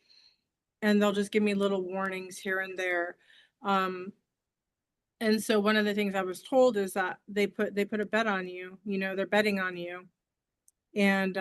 and they'll just give me little warnings here and there. Um, and so one of the things I was told is that they put a bet on you. They're betting on you, and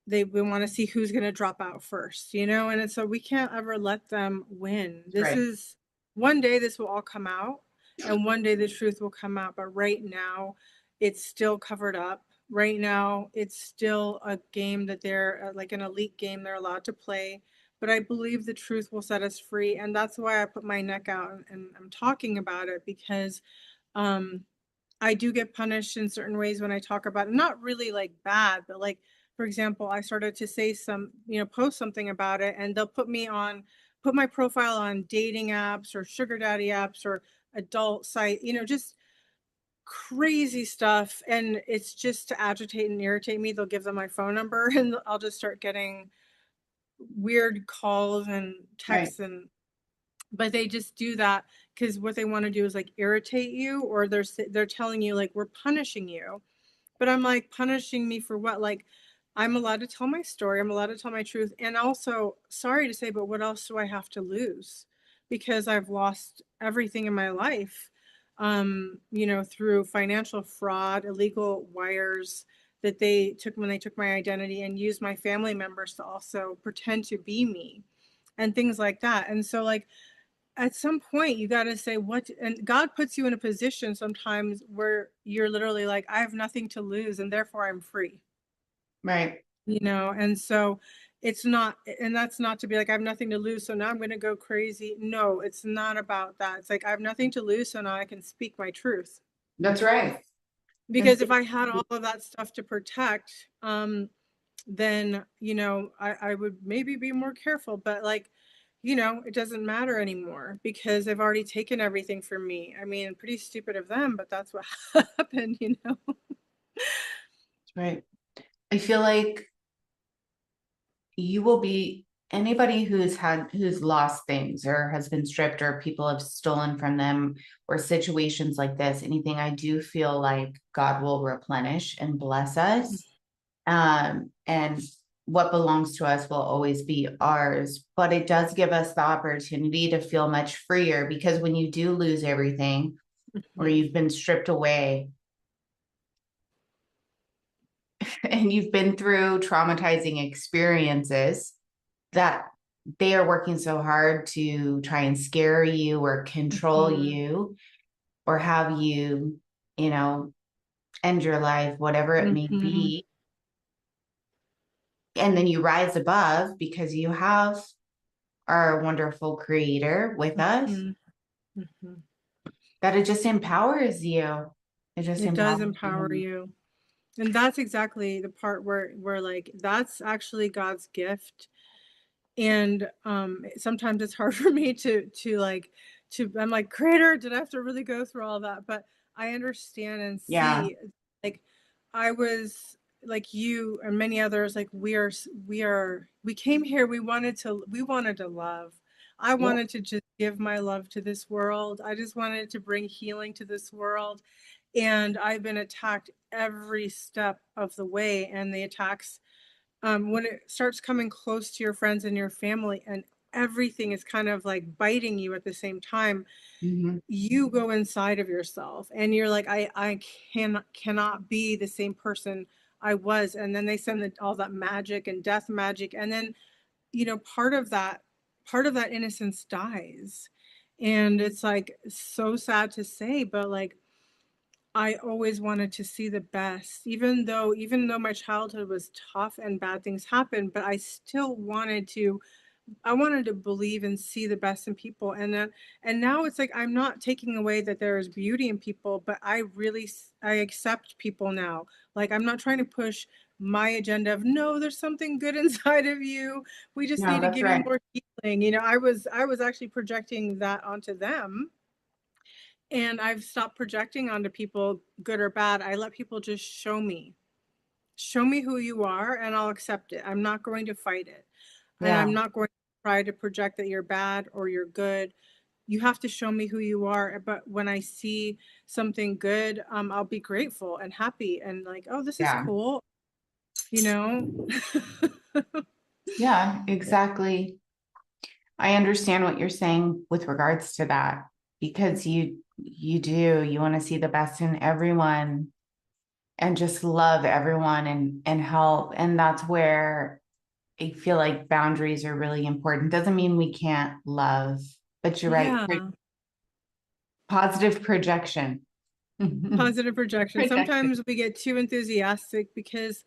we want to see who's going to drop out first. And so we can't ever let them win. This Right. is one day this will all come out, and one day the truth will come out. But right now, it's still covered up. Right now, it's still a game that they're like an elite game they're allowed to play. But I believe the truth will set us free, and that's why I put my neck out and I'm talking about it because um, I do get punished in certain ways when I talk about it. Not really like bad, but like, for example, I started to say post something about it, and they'll put my profile on dating apps or sugar daddy apps or adult site, just crazy stuff. And it's just to agitate and irritate me. They'll give them my phone number and I'll just start getting weird calls and Right. texts but they just do that because what they want to do is like irritate you or they're telling you like we're punishing you, but I'm like, punishing me for what? Like I'm allowed to tell my story, I'm allowed to tell my truth, and also sorry to say, but what else do I have to lose? Because I've lost everything in my life, through financial fraud, illegal wires that they took when they took my identity and used my family members to also pretend to be me and things like that. And so like at some point you got to say what, and God puts you in a position sometimes where you're literally like, I have nothing to lose and therefore I'm free. Right. you know? And so it's not, and that's not to be like, I have nothing to lose, so now I'm going to go crazy. No, it's not about that. It's like, I have nothing to lose, so now I can speak my truth. That's right. And Because if I had all of that stuff to protect, then, you know, I would maybe be more careful, but like, you know, it doesn't matter anymore because they've already taken everything from me. I mean, pretty stupid of them, but that's what happened, you know? right. I feel like you will be anybody who's lost things or has been stripped or people have stolen from them or situations like this, anything, I do feel like God will replenish and bless us. And what belongs to us will always be ours, but it does give us the opportunity to feel much freer, because when you do lose everything or Mhm. you've been stripped away and you've been through traumatizing experiences, that they are working so hard to try and scare you or control Mhm. you or have you, you know, end your life, whatever it may Mhm. be. And then you rise above because you have our wonderful creator with us, Mhm. Mhm. that it just empowers you. It just It does empowers empower you. you. And that's exactly the part where like that's actually God's gift. And sometimes it's hard for me to like to I'm like, creator, did I have to really go through all that? But I understand and Yeah. see, like, I was like you and many others, like we came here, we wanted to love. I Yep. wanted to just give my love to this world. I just wanted to bring healing to this world. And I've been attacked every step of the way. And the attacks, when it starts coming close to your friends and your family and everything is kind of like biting you at the same time, Mhm. you go inside of yourself and you're like, I cannot be the same person I was. And then they send all that magic and death magic. And then, you know, part of that innocence dies. And it's like so sad to say, but like I always wanted to see the best, even though my childhood was tough and bad things happened, but I wanted to believe and see the best in people. And now it's like I'm not taking away that there is beauty in people, but I accept people now. Like I'm not trying to push my agenda of no, there's something good inside of you. We just No, need to that's give you right. more healing. You know, I was actually projecting that onto them, and I've stopped projecting onto people, good or bad. I let people just show me who you are, and I'll accept it. I'm not going to fight it. And I'm Yeah. not going to try to project that you're bad or you're good. You have to show me who you are. But when I see something good, I'll be grateful and happy and like, oh, this is Yeah. cool, you know? Yeah, exactly. I understand what you're saying with regards to that, because you want to see the best in everyone and just love everyone and help. And that's where I feel like boundaries are really important. Doesn't mean we can't love, but you're right. Yeah. Positive projection. Positive projection. Projection. Sometimes we get too enthusiastic because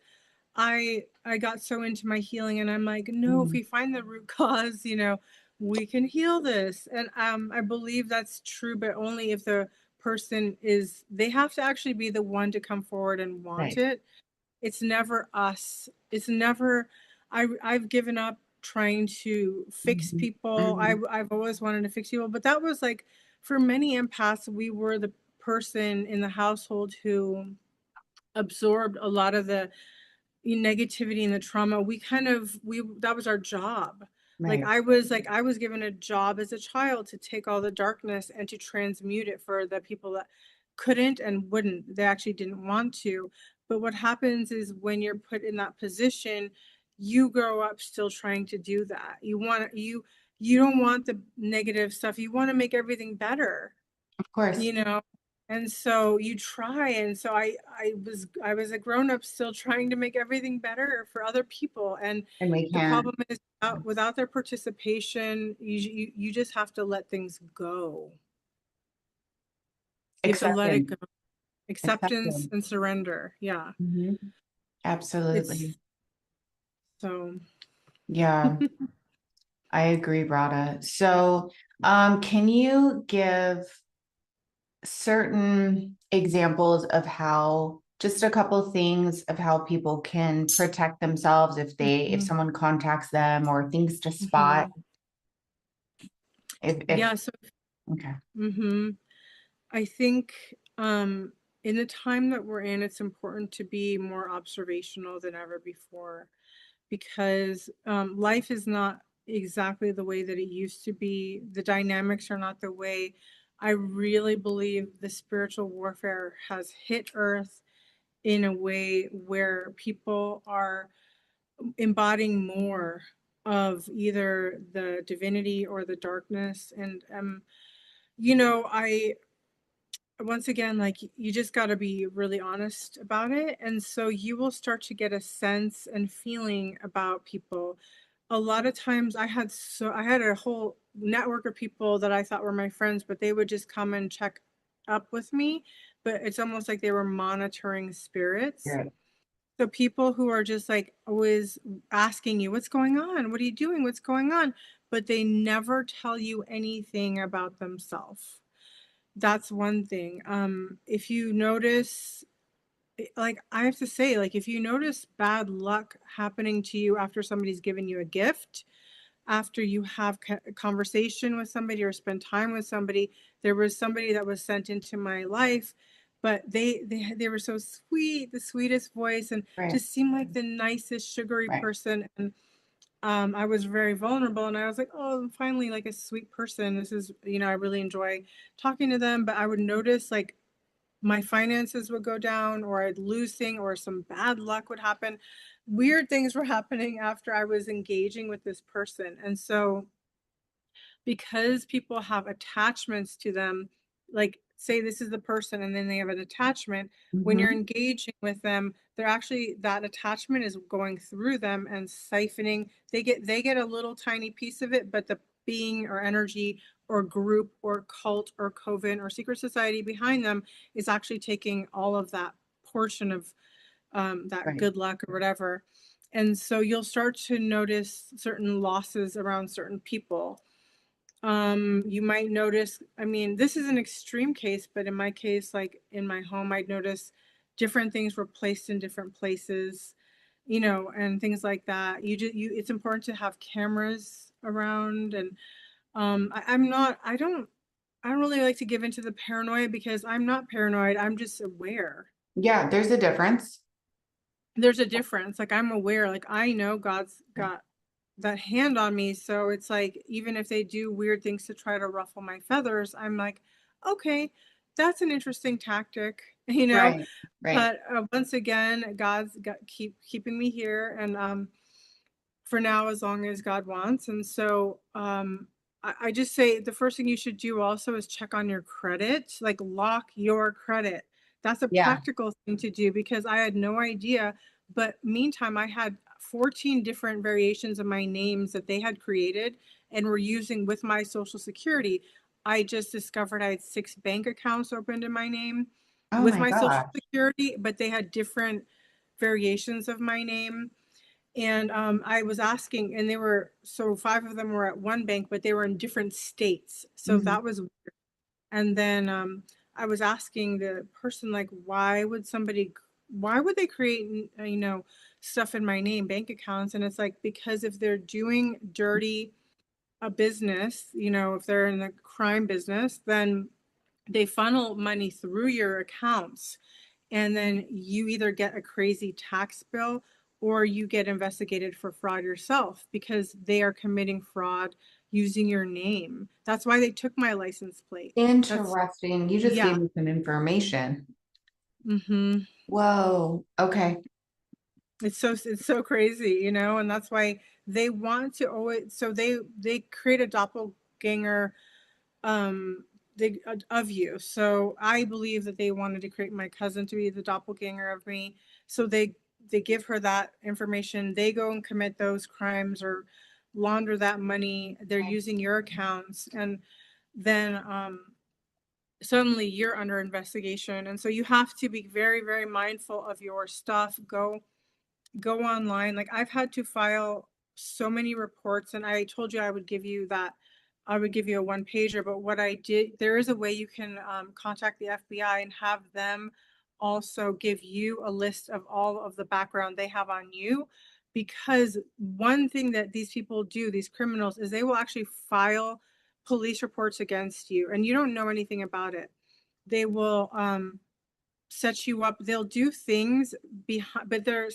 I got so into my healing and I'm like, no, if Mhm. we find the root cause, you know, we can heal this. And I believe that's true, but only if the person is they have to actually be the one to come forward and want Right. it. It's never us. It's never I've given up trying to fix Mhm. people. Mhm. I've always wanted to fix people, but that was like for many empaths, we were the person in the household who absorbed a lot of the negativity and the trauma. We that was our job. Right. Like I was given a job as a child to take all the darkness and to transmute it for the people that couldn't and wouldn't, they actually didn't want to. But what happens is when you're put in that position, you grow up still trying to do that. You don't want the negative stuff, you want to make everything better, Of course. you know. And so you try, and so I was a grown up still trying to make everything better for other people. And And we the can't problem is without their participation, you just have to let things go. You have to let it acceptance. go. Acceptance Acceptance. and surrender. Yeah. Mhm. It's Absolutely. So Yeah, I agree, Rada. So, can you give certain examples of how, just a couple things of how people can protect themselves if Mhm, someone contacts them, or things to spot mhm. if Yeah, so okay. mhm. I think in the time that we're in, it's important to be more observational than ever before, because life is not exactly the way that it used to be. The dynamics are not the way. I really believe the spiritual warfare has hit Earth in a way where people are embodying more of either the divinity or the darkness. And I once again, like, you just got to be really honest about it. And so you will start to get a sense and feeling about people. A lot of times I had a whole network of people that I thought were my friends, but they would just come and check up with me. But it's almost like they were monitoring spirits. Right. So people who are just like always asking you, what's going on? What are you doing? What's going on? But they never tell you anything about themselves. That's one thing. If you notice, like, I have to say, like, if you notice bad luck happening to you after somebody's given you a gift, after you have a conversation with somebody or spend time with somebody, there was somebody that was sent into my life, but they were so sweet, the sweetest voice, and Right. just seemed like the nicest, sugary Right. person. And I was very vulnerable, and I was like, oh, finally, like a sweet person. This is, I really enjoy talking to them. But I would notice, like, my finances would go down, or I'd lose things, or some bad luck would happen. Weird things were happening after I was engaging with this person. And so because people have attachments to them, like, say this is the person and then they have an attachment, when you're Mhm. engaging with them, they're actually, that attachment is going through them and siphoning. They get a little tiny piece of it, but the being or energy or group or cult or coven or secret society behind them is actually taking all of that portion of that Right. good luck or whatever. And so you'll start to notice certain losses around certain people. You might notice, I mean, this is an extreme case, but in my case, like in my home, I'd notice different things were placed in different places, and things like that. It's important to have cameras around. And I don't really like to give into the paranoia, because I'm not paranoid. I'm just aware. Yeah, there's a difference. There's a difference. Like, I'm aware, like, I know God's Yeah. got that hand on me. So it's like, even if they do weird things to try to ruffle my feathers, I'm like, okay, that's an interesting tactic, Right. Right. but once again, God's got keeping me here. And for now, as long as God wants. And so I just say the first thing you should do also is check on your credit, like lock your credit. That's a Yeah. practical thing to do, because I had no idea. But meantime, I had 14 different variations of my names that they had created and were using with my social security. I just discovered I had 6 bank accounts opened in my name Oh with my my social gosh. security, but they had different variations of my name. And I was asking, and they were, so 5 of them were at one bank, but they were in different states. So Mhm. that was weird. And then I was asking the person, like, why would they create, stuff in my name, bank accounts? And it's like, because if they're doing dirty a business, if they're in the crime business, then they funnel money through your accounts, and then you either get a crazy tax bill or you get investigated for fraud yourself, because they are committing fraud using your name. That's why they took my license plate. That's Interesting. You just Yeah. gave me some information. Mm-hmm. Whoa. Okay. It's so crazy, and that's why they want to always, so they create a doppelganger um of you. So I believe that they wanted to create my cousin to be the doppelganger of me. So they give her that information. They go and commit those crimes or launder that money. They're using your accounts, and then suddenly you're under investigation. And so you have to be very, very mindful of your stuff. Go go online. Like I've had to file so many reports, and I told you I would give you that. I would give you a one pager, but what I did, there is a way you can contact the FBI and have them also give you a list of all of the background they have on you. Because one thing that these people do, these criminals, is they will actually file police reports against you and you don't know anything about it. They will set you up. They'll do things behind, but they're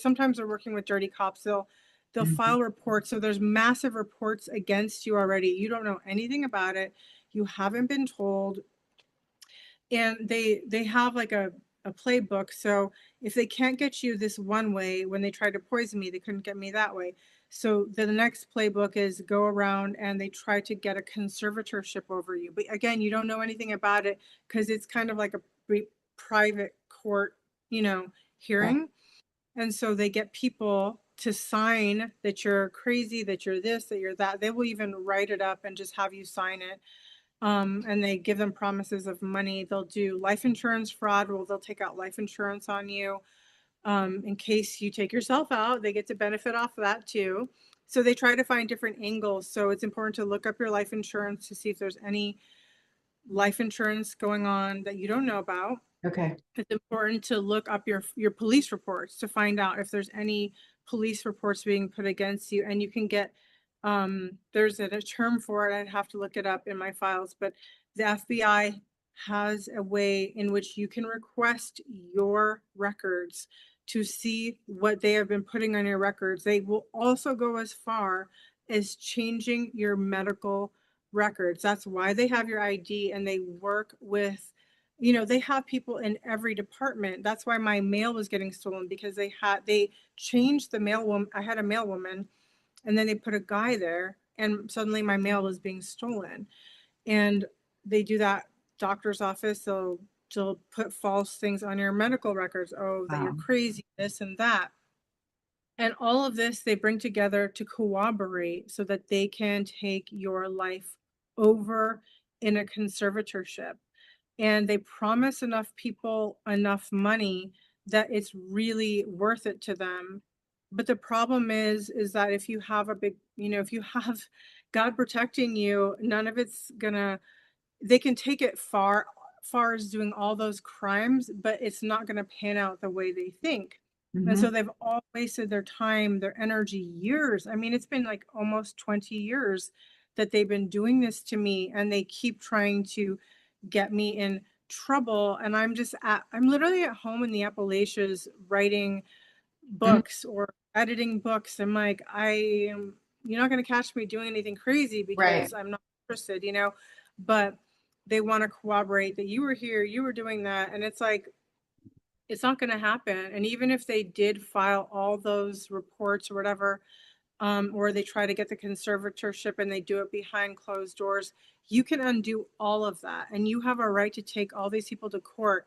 working with dirty cops. They'll Mhm. file reports. So there's massive reports against you already. You don't know anything about it. You haven't been told. And they have like a playbook. So if they can't get you this one way, when they tried to poison me, they couldn't get me that way. So the next playbook is go around and they try to get a conservatorship over you. But again, you don't know anything about it because it's kind of like a private court, you know, Right. hearing. And so they get people to sign that you're crazy, that you're this, that you're that. They will even write it up and just have you sign it. And they give them promises of money. They'll do life insurance fraud. Well, they'll take out life insurance on you. In case you take yourself out, they get to benefit off of that too. So they try to find different angles. So it's important to look up your life insurance to see if there's any life insurance going on that you don't know about. Okay. It's important to look up your police reports to find out if there's any police reports being put against you. And you can get there's a term for it. I'd have to look it up in my files, but the FBI has a way in which you can request your records to see what they have been putting on your records. They will also go as far as changing your medical records. That's why they have your ID, and they work with, you know, they have people in every department. That's why my mail was getting stolen, because they changed the mail woman. I had a mail woman, and then they put a guy there, and suddenly my mail was being stolen. And they do that. Doctor's office, they'll put false things on your medical records. Oh, that you're Wow. crazy, this and that. And all of this they bring together to corroborate so that they can take your life over in a conservatorship. And they promise enough people enough money that it's really worth it to them. But the problem is that if you have a big, you know, if you have God protecting you, none of it's gonna, they can take it far as doing all those crimes, but it's not going to pan out the way they think. And so Hmm. they've all wasted their time, their energy, years. I mean, it's been like almost 20 years that they've been doing this to me, and they keep trying to get me in trouble. And I'm literally at home in the Appalachians writing books or editing books. I'm like, you're not going to catch me doing anything crazy Right. because I'm not interested, you know, but they want to corroborate that you were here, you were doing that. And it's like, it's not going to happen. And even if they did file all those reports or whatever, or they try to get the conservatorship and they do it behind closed doors, you can undo all of that. And you have a right to take all these people to court.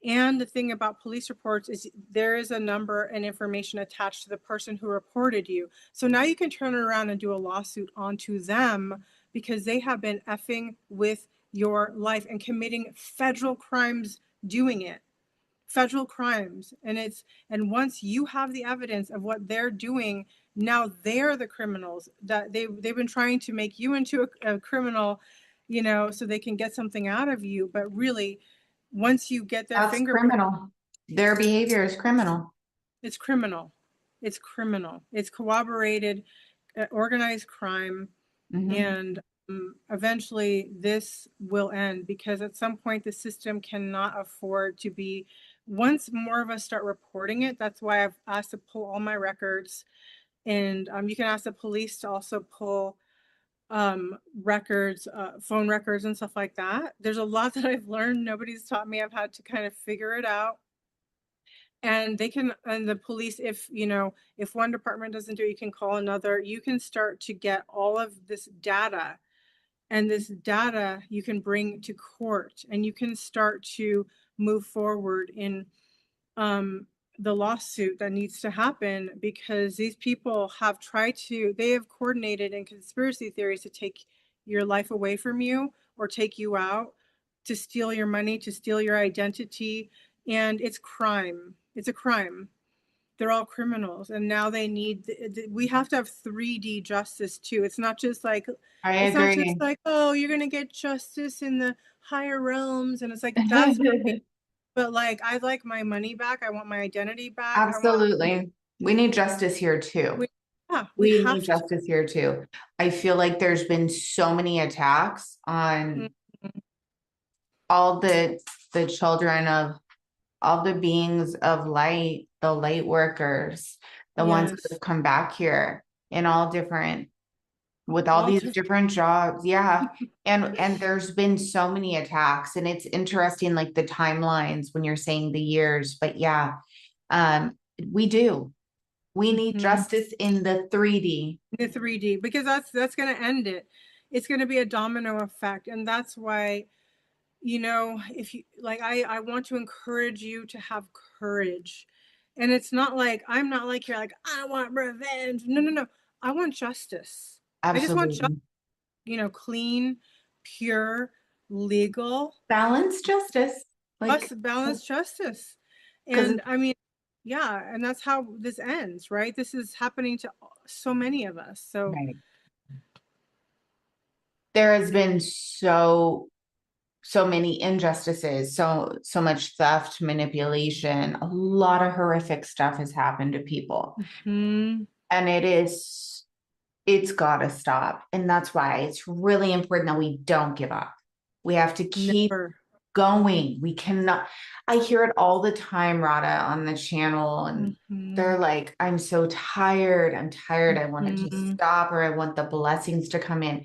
And the thing about police reports is there is a number and information attached to the person who reported you. So now you can turn around and do a lawsuit onto them because they have been effing with your life and committing federal crimes doing it. Federal crimes. And once you have the evidence of what they're doing, now they're the criminals. That they've been trying to make you into a criminal, you know, so they can get something out of you. But really, once you get their That's fingerprint, criminal. Their behavior is criminal. it's criminal. It's criminal. It's corroborated, organized crime. Hmm. And eventually this will end, because at some point the system cannot afford to be, once more of us start reporting it. That's why I've asked to pull all my records. And you can ask the police to also pull records, phone records and stuff like that. There's a lot that I've learned. Nobody's taught me. I've had to kind of figure it out. And they can, and the police, if you know, if one department doesn't do it, you can call another. You can start to get all of this data, and this data you can bring to court, and you can start to move forward in um, the lawsuit that needs to happen, because these people have they have coordinated in conspiracy theories to take your life away from you or take you out, to steal your money, to steal your identity. And it's crime. It's a crime. they're all criminals, and now they need we have to have 3D justice too. I it's not just agree. like, oh, you're gonna get justice in the higher realms, and it's like that's great, but like I'd like my money back. I want my identity back. I want Absolutely. We need justice here too. we yeah, we We need have to. justice here too. I feel like there's been so many attacks on Mhm. all the children of all the beings of light, the light workers, the ones that Yes, have come back here in all different with all all these different. different jobs. Yeah. And there's been so many attacks and it's interesting like the timelines when you're saying the years, but yeah, um we do. We need Mhm. justice in the 3D. The 3D, because that's going to end it. It's going to be a domino effect, and that's why, if you like, I want to encourage you to have courage. And it's not like I'm not like you're like, I want revenge. No, no, no. I want justice. I just want justice, Absolutely. clean, pure, legal, Balance justice. Like, balanced justice. because And I mean, yeah, and that's how this ends, right? This is happening to so many of us. So, right. There has been so many injustices, so much theft, manipulation, a lot of horrific stuff has happened to people. mhm, And it's gotta stop. And that's why it's really important that we don't give up. We have to keep never. going. We cannot, I hear it all the time, Rada, on the channel, and they're Mhm, like, I'm so tired. I'm tired. I want it to mhm, stop, or I want the blessings to come in.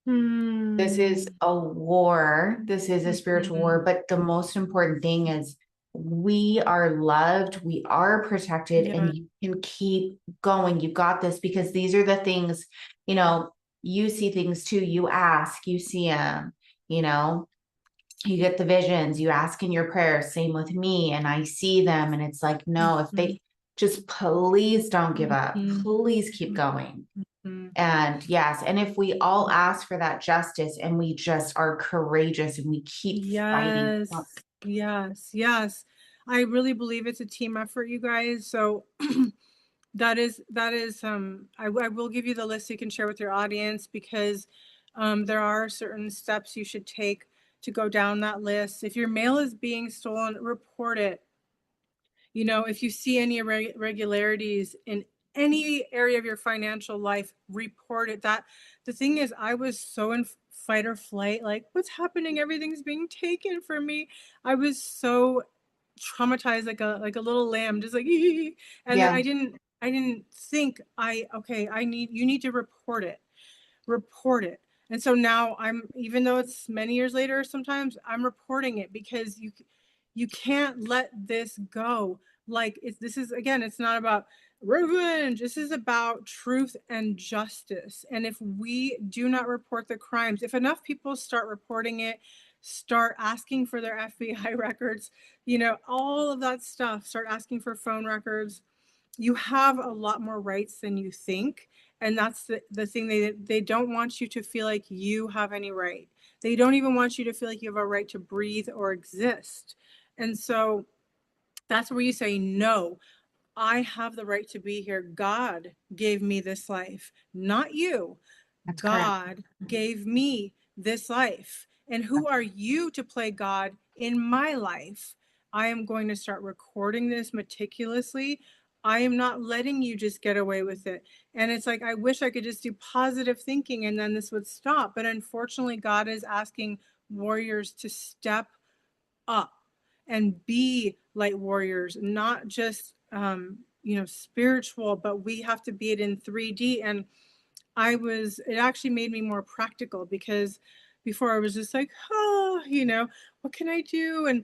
This is hmm, a war. This is a spiritual war. mhm. But the most important thing is we are loved, we are protected, Yeah. and you can keep going. You got this because these are the things, you know, you see things too. You ask, you see them, you know, you get the visions, you ask in your prayers. Same with me, and I see them. And it's like, no, if Mhm, they just please don't give up, mhm, please keep going. mhm. And yes, and if we all ask for that justice and we just are courageous and we keep fighting. Yes, yes, yes. I really believe it's a team effort, you guys. So I will give you the list you can share with your audience, because there are certain steps you should take to go down that list. If your mail is being stolen, report it. If you see any irregularities in any area of your financial life, report it. That the thing is, I was so in fight or flight, like, what's happening? Everything's being taken from me. I was so traumatized, like a little lamb, just like, and then Yeah, I didn't think, okay, you need to report it. And so now even though it's many years later, sometimes I'm reporting it, because you can't let this go. Like, this is, again, it's not about revenge. This is about truth and justice. And if we do not report the crimes, if enough people start reporting it, start asking for their FBI records, all of that stuff, start asking for phone records, you have a lot more rights than you think. And that's the thing. They don't want you to feel like you have any right. They don't even want you to feel like you have a right to breathe or exist. And so that's where you say, no, I have the right to be here. God gave me this life, not you. that's correct. God gave me this life. And who are you to play God in my life? I am going to start recording this meticulously. I am not letting you just get away with it. And it's like, I wish I could just do positive thinking and then this would stop. But unfortunately, God is asking warriors to step up and be light warriors, not just spiritual, but we have to be it in 3D. And it actually made me more practical, because before I was just like, oh, what can I do? And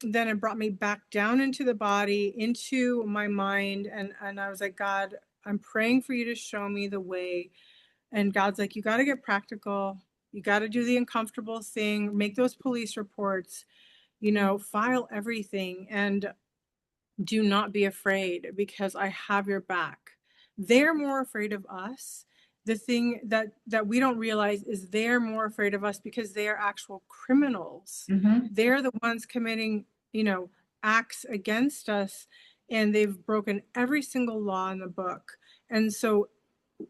then it brought me back down into the body, into my mind. And I was like, God, I'm praying for you to show me the way. And God's like, you got to get practical. You got to do the uncomfortable thing, make those police reports, file everything, and do not be afraid, because I have your back. They're more afraid of us. The thing that we don't realize is they're more afraid of us because they are actual criminals. Hmm. They're the ones committing, acts against us. and they've broken every single law in the book. And so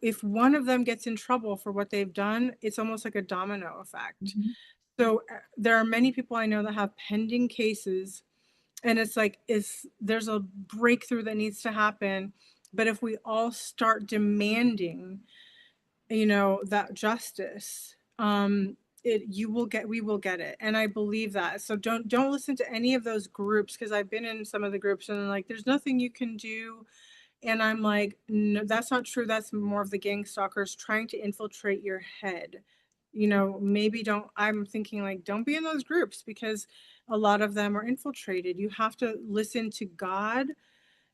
if one of them gets in trouble for what they've done, it's almost like a domino effect. Mhm. So there are many people I know that have pending cases, and it's like, there's a breakthrough that needs to happen. But if we all start demanding, that justice, we will get it. And I believe that. So don't listen to any of those groups, because I've been in some of the groups and like, there's nothing you can do. And I'm like, no, that's not true. That's more of the gang stalkers trying to infiltrate your head. Maybe I'm thinking like, don't be in those groups, because a lot of them are infiltrated. You have to listen to God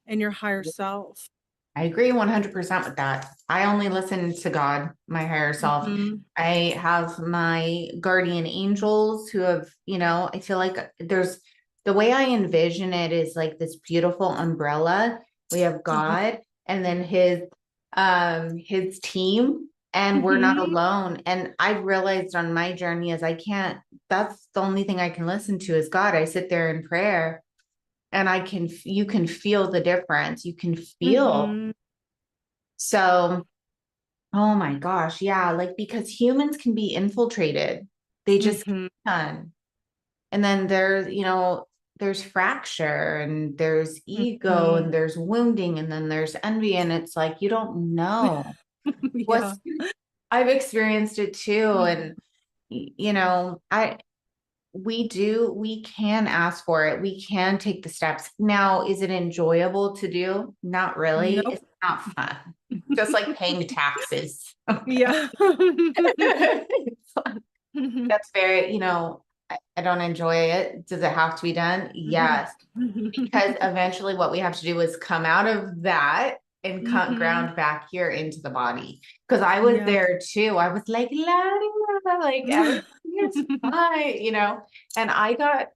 and your higher self. I agree 100% with that. I only listen to God, my higher self. Mhm. I have my guardian angels who have, I feel like there's the way I envision it is like this beautiful umbrella. We have Uh-huh. God and then his team, and we're not Mhm. alone. And I've realized on my journey is that's the only thing I can listen to is God. I sit there in prayer and you can feel the difference. You can feel. Mhm. So, oh my gosh, yeah, like because humans can be infiltrated. They just Mhm. can. And then there's fracture and there's ego Mhm. and there's wounding and then there's envy. And it's like you don't know Yeah. what's I've experienced it too. And I we can ask for it. We can take the steps. Now, is it enjoyable to do? Not really. It's Nope. not fun. Just like paying taxes. Okay. Yeah. It's like- That's very, I don't enjoy it. Does it have to be done? Mhm. Yes. Because eventually what we have to do is come out of that and cut Mhm. ground back here into the body. Because I was Yeah. there too. I was like, la, la, la, like everything is fine, and I got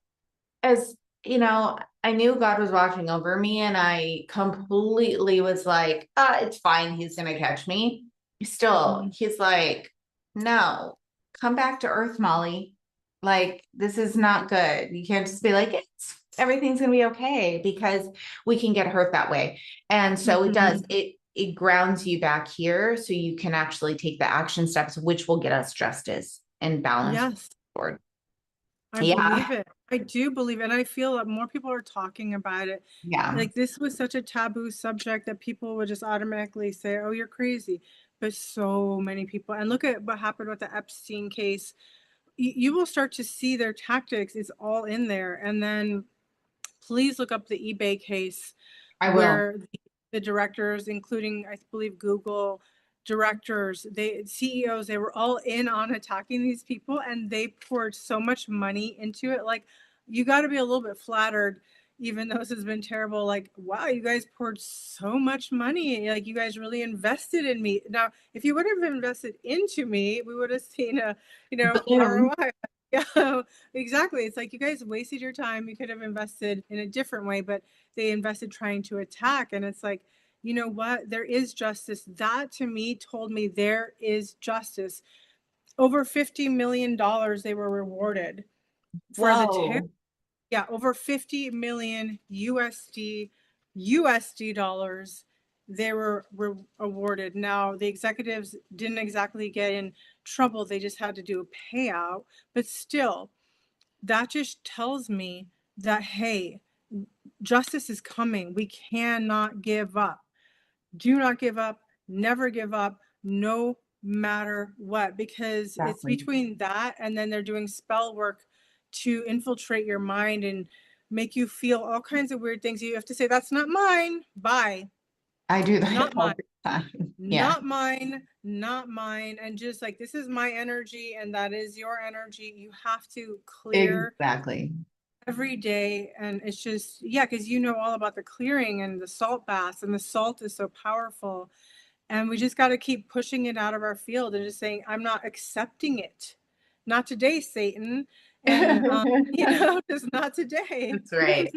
as I knew God was watching over me, and I completely was like, it's fine. He's gonna catch me. Still, Mhm. he's like, no, come back to earth, Molly. Like, this is not good. You can't just be like, everything's gonna be okay, because we can get hurt that way. And so it does, Mhm. it grounds you back here so you can actually take the action steps, which will get us justice and balance Yes, forward. I Yeah. believe it. I do believe it. And I feel that more people are talking about it. Yeah. Like, this was such a taboo subject that people would just automatically say, "Oh, you're crazy." But so many people, and look at what happened with the Epstein case. You will start to see their tactics. It's all in there. And then please look up the eBay case, I will. where the directors, including I believe Google directors, CEOs, they were all in on attacking these people, and they poured so much money into it. Like, you got to be a little bit flattered, even though this has been terrible. Like, wow, you guys poured so much money. Like, you guys really invested in me. Now, if you would have invested into me, we would have seen a, Boom. ROI. Yeah, exactly. It's like, you guys wasted your time. You could have invested in a different way, but they invested trying to attack. And it's like, you know what? There is justice. That to me told me there is justice. Over $50 million they were rewarded for the terror. Whoa. Yeah, over 50 million USD dollars they were awarded. Now, the executives didn't exactly get in trouble. They just had to do a payout, but still, that just tells me that, hey, justice is coming. We cannot give up. Do not give up. Never give up, no matter what, because it's Exactly. between that and then they're doing spell work to infiltrate your mind and make you feel all kinds of weird things. You have to say, "That's not mine. Bye. I do that Not all mine. the time. Yeah, Not mine. Not mine." And just like, this is my energy and that is your energy. You have to clear exactly. every day. And it's just, yeah, because you know all about the clearing and the salt baths, and the salt is so powerful. And we just got to keep pushing it out of our field and just saying, "I'm not accepting it. Not today, Satan." And, just not today. That's right.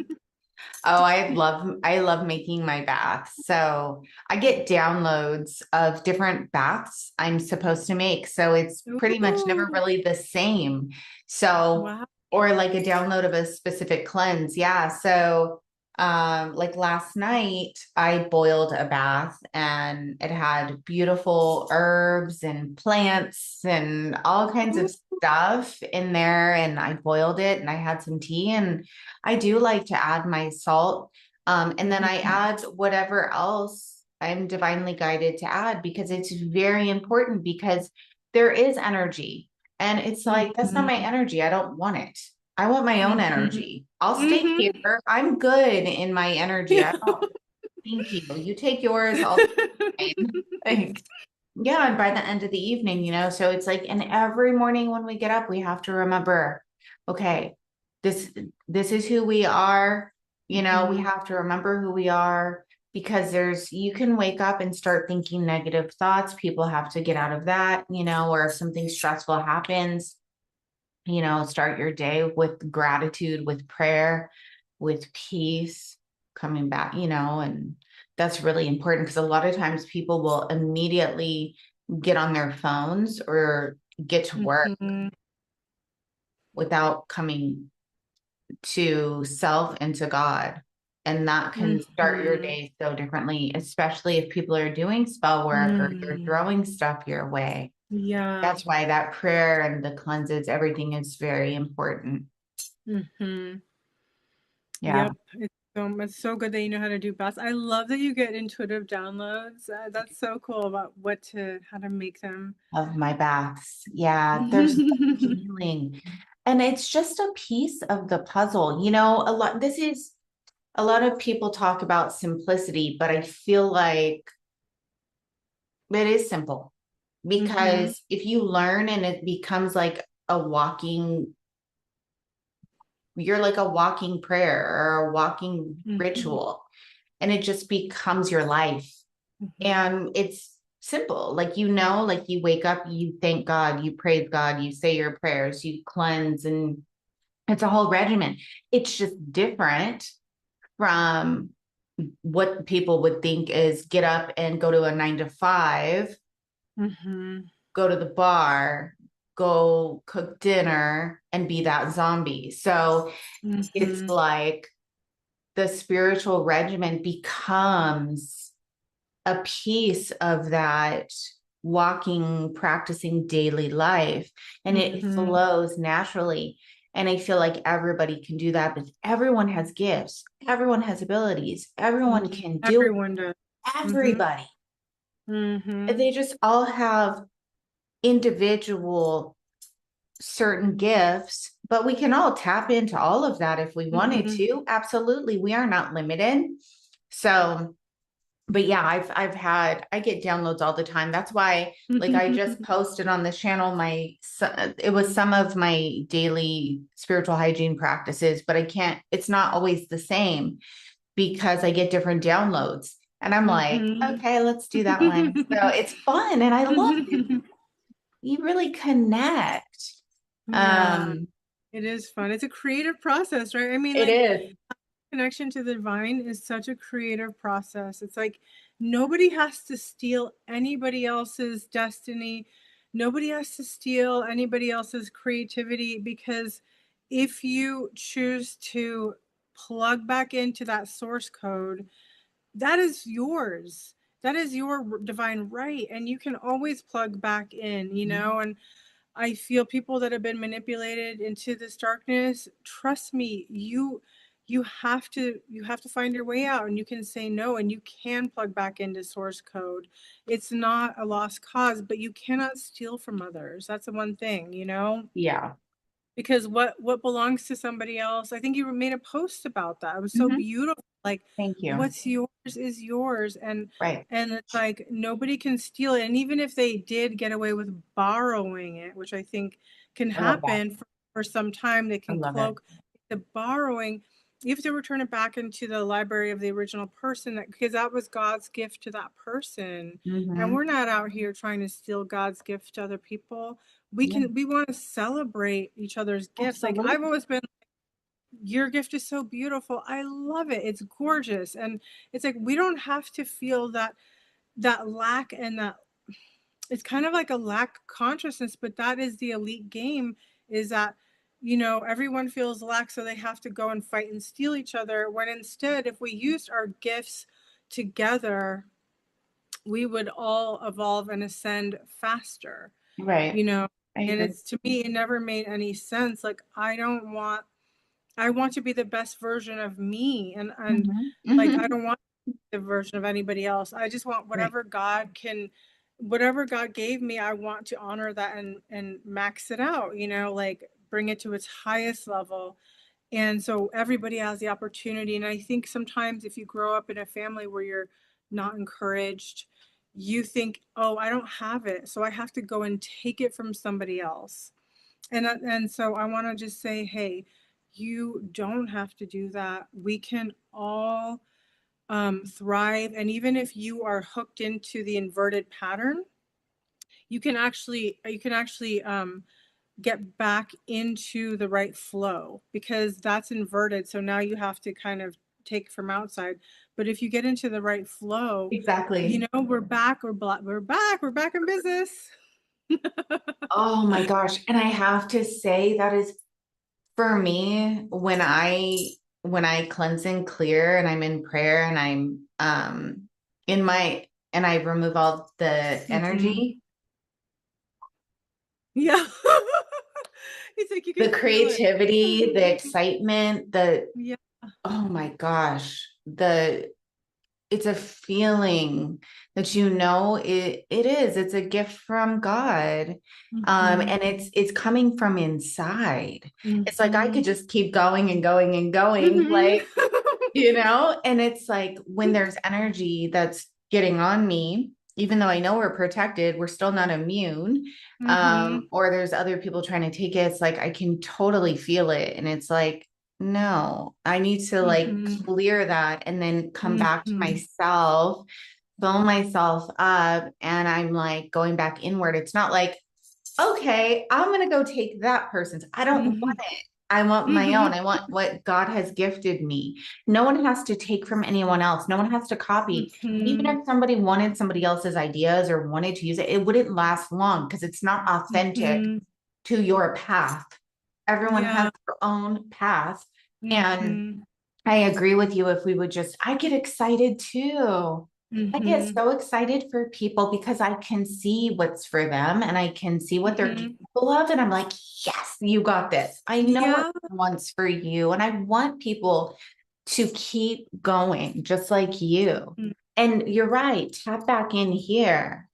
Oh, I love making my baths. So I get downloads of different baths I'm supposed to make. So it's pretty much never Ooh, really the same. So, wow. or like a download of a specific cleanse. Yeah. So Like last night, I boiled a bath and it had beautiful herbs and plants and all kinds of stuff in there. And I boiled it and I had some tea, and I do like to add my salt. And then I add whatever else I'm divinely guided to add, because it's very important, because there is energy. And it's like, that's not my energy. I don't want it. I want my own energy. I'll stay here. I'm good in my energy. I don't, thank you. You take yours, I'll take mine. Like, yeah, and by the end of the evening, so it's like, and every morning when we get up, we have to remember, okay, this this is who we are. We have to remember who we are, because you can wake up and start thinking negative thoughts. People have to get out of that, or if something stressful happens, start your day with gratitude, with prayer, with peace, coming back, and that's really important, because a lot of times people will immediately get on their phones or get to work without coming to self and to God. And that can start your day so differently, especially if people are doing spell work or they're throwing stuff your way. Yeah. That's why that prayer and the cleanses, everything is very important. Yeah. Yep. It's so good that you know how to do baths. I love that you get intuitive downloads. That's so cool about how to make them. Of my baths. Yeah, there's so much healing. And it's just a piece of the puzzle. A lot of people talk about simplicity, but I feel like it is simple, because if you learn and it becomes like you're like a walking prayer or a walking ritual, and it just becomes your life. And it's simple. Like, like you wake up, you thank God, you praise God, you say your prayers, you cleanse, and it's a whole regimen. It's just different from what people would think is get up and go to a 9 to 5, go to the bar, go cook dinner, and be that zombie. So it's like the spiritual regimen becomes a piece of that walking, practicing daily life, and it flows naturally. And I feel like everybody can do that, but everyone has gifts, everyone has abilities, everyone can do it. Everyone does. Everybody. They just all have individual certain gifts, but we can all tap into all of that if we wanted to. Absolutely. We are not limited. So, but yeah, I get downloads all the time. That's why, like, I just posted on the channel, it was some of my daily spiritual hygiene practices, but it's not always the same, because I get different downloads, and I'm like, okay, let's do that one. So it's fun, and I love it. You really connect. Yeah, it is fun. It's a creative process, right? I mean, It is. connection to the divine is such a creative process. It's like nobody has to steal anybody else's destiny. Nobody has to steal anybody else's creativity, because if you choose to plug back into that source code, that is yours. That is your divine right. And you can always plug back in, and I feel people that have been manipulated into this darkness, trust me, you have to find your way out, and you can say no, and you can plug back into source code. It's not a lost cause, but you cannot steal from others. That's the one thing, Yeah. because what belongs to somebody else, I think you made a post about that. It was so beautiful. Like, Thank you. what's yours is yours, and Right. it's like nobody can steal it. And even if they did get away with borrowing it, which I think can I love that. happen for some time, they can love cloak the borrowing. You have to return it back into the library of the original person, because that was God's gift to that person. And we're not out here trying to steal God's gift to other people. We want to celebrate each other's gifts. Absolutely. Like, I've always been, your gift is so beautiful. I love it. It's gorgeous. And it's like, we don't have to feel that lack, and that it's kind of like a lack consciousness, but that is the elite game, is that everyone feels lack, so they have to go and fight and steal each other. When instead, if we used our gifts together, we would all evolve and ascend faster, you Right. know? I And agree. it's, to me, it never made any sense. Like, I want to be the best version of me. And Mhm. like, I Mhm. don't want the version of anybody else. I just want Right. whatever God gave me, I want to honor that and max it out, like bring it to its highest level. And so everybody has the opportunity. And I think sometimes if you grow up in a family where you're not encouraged, you think, oh, I don't have it, so I have to go and take it from somebody else. And so I want to just say, hey, you don't have to do that. We can all thrive. And even if you are hooked into the inverted pattern, you can actually get back into the right flow, because that's inverted. So now you have to kind of take from outside. But if you get into the right flow, Exactly. we're back in business. Oh my gosh. And I have to say that is for me when I cleanse and clear and I'm in prayer and I'm in my and I remove all the Mhm. energy, Yeah. It's like you the can feel it. creativity, the excitement, the Yeah. oh my gosh, the it's a feeling that it's a gift from God. Mhm. And it's coming from inside. It's like I Mhm. could just keep going and going and going, Mhm. like, and it's like when there's energy that's getting on me, even though I know we're protected, we're still not immune. Mhm. Or there's other people trying to take it. It's like I can totally feel it. And it's like, no, I need to like Mhm. clear that and then come back to Mhm. myself, fill myself up, and I'm like going back inward. It's not like, okay, I'm gonna go take that person's. I don't want Mhm. it. I want my own. Mhm. I want what God has gifted me. No one has to take from anyone else. No one has to copy. And even Mhm. if somebody wanted somebody else's ideas or wanted to use it, it wouldn't last long because it's not authentic Mhm. to your path. Everyone has Yeah. their own path. And Mhm. I agree with you. If we would just, I get excited too. I get Mhm. so excited for people because I can see what's for them and I can see what they're Mhm. capable of. And I'm like, yes, you got this. I know what Yeah. God wants for you. And I want people to keep going just like you. Mm. And you're right. Tap back in here.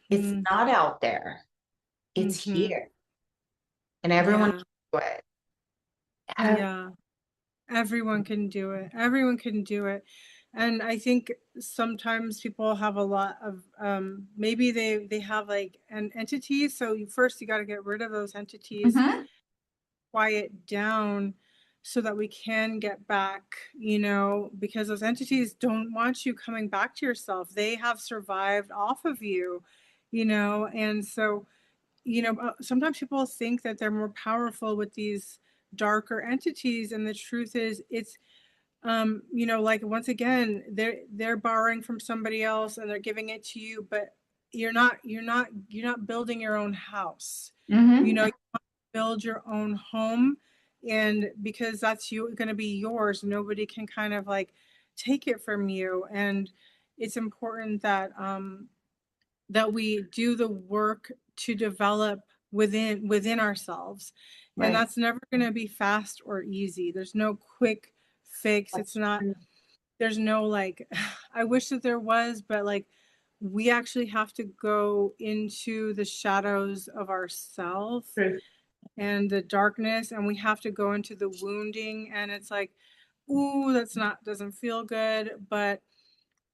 It's Mhm. not out there, it's Mhm. here. And everyone Yeah. can do it. Yeah. Everyone can do it. Everyone can do it. And I think sometimes people have a lot of maybe they have like an entity. So first you got to get rid of those entities, Mhm. quiet down so that we can get back, because those entities don't want you coming back to yourself. They have survived off of you, and so, sometimes people think that they're more powerful with these darker entities, and the truth is it's like, once again, they're borrowing from somebody else and they're giving it to you, but you're not building your own house. Mhm. You build your own home, and because that's going to be yours, nobody can kind of like take it from you. And it's important that we do the work to develop within ourselves, and Right. that's never going to be fast or easy. There's no quick fix. It's That's not. true. There's no like, I wish that there was, but like, we actually have to go into the shadows of ourself True. and the darkness, and we have to go into the wounding, and it's like, ooh, doesn't feel good. But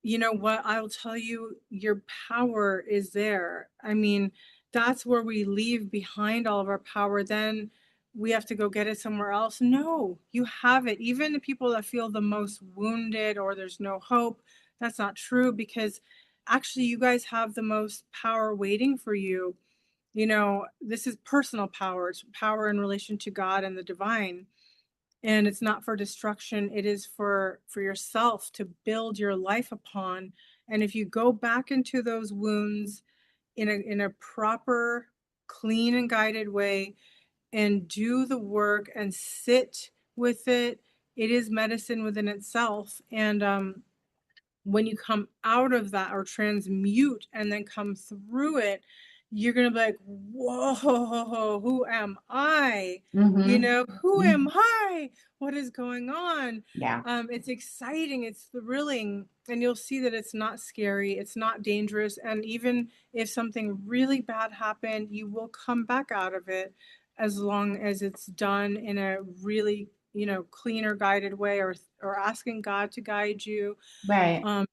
you know what? I'll tell you, your power is there. I mean, that's where we leave behind all of our power. Then we have to go get it somewhere else. No, you have it. Even the people that feel the most wounded or there's no hope, that's not true, because actually, you guys have the most power waiting for you. This is personal power. It's power in relation to God and the divine, and it's not for destruction. It is for yourself to build your life upon. And if you go back into those wounds in a proper, clean and guided way, and do the work and sit with it. It is medicine within itself. And when you come out of that or transmute and then come through it, you're going to be like, whoa, who am I? Mm-hmm. Who am I? What is going on? Yeah. It's exciting. It's thrilling. And you'll see that it's not scary. It's not dangerous. And even if something really bad happened, you will come back out of it as long as it's done in a really, cleaner guided way, or asking God to guide you. Right. Um,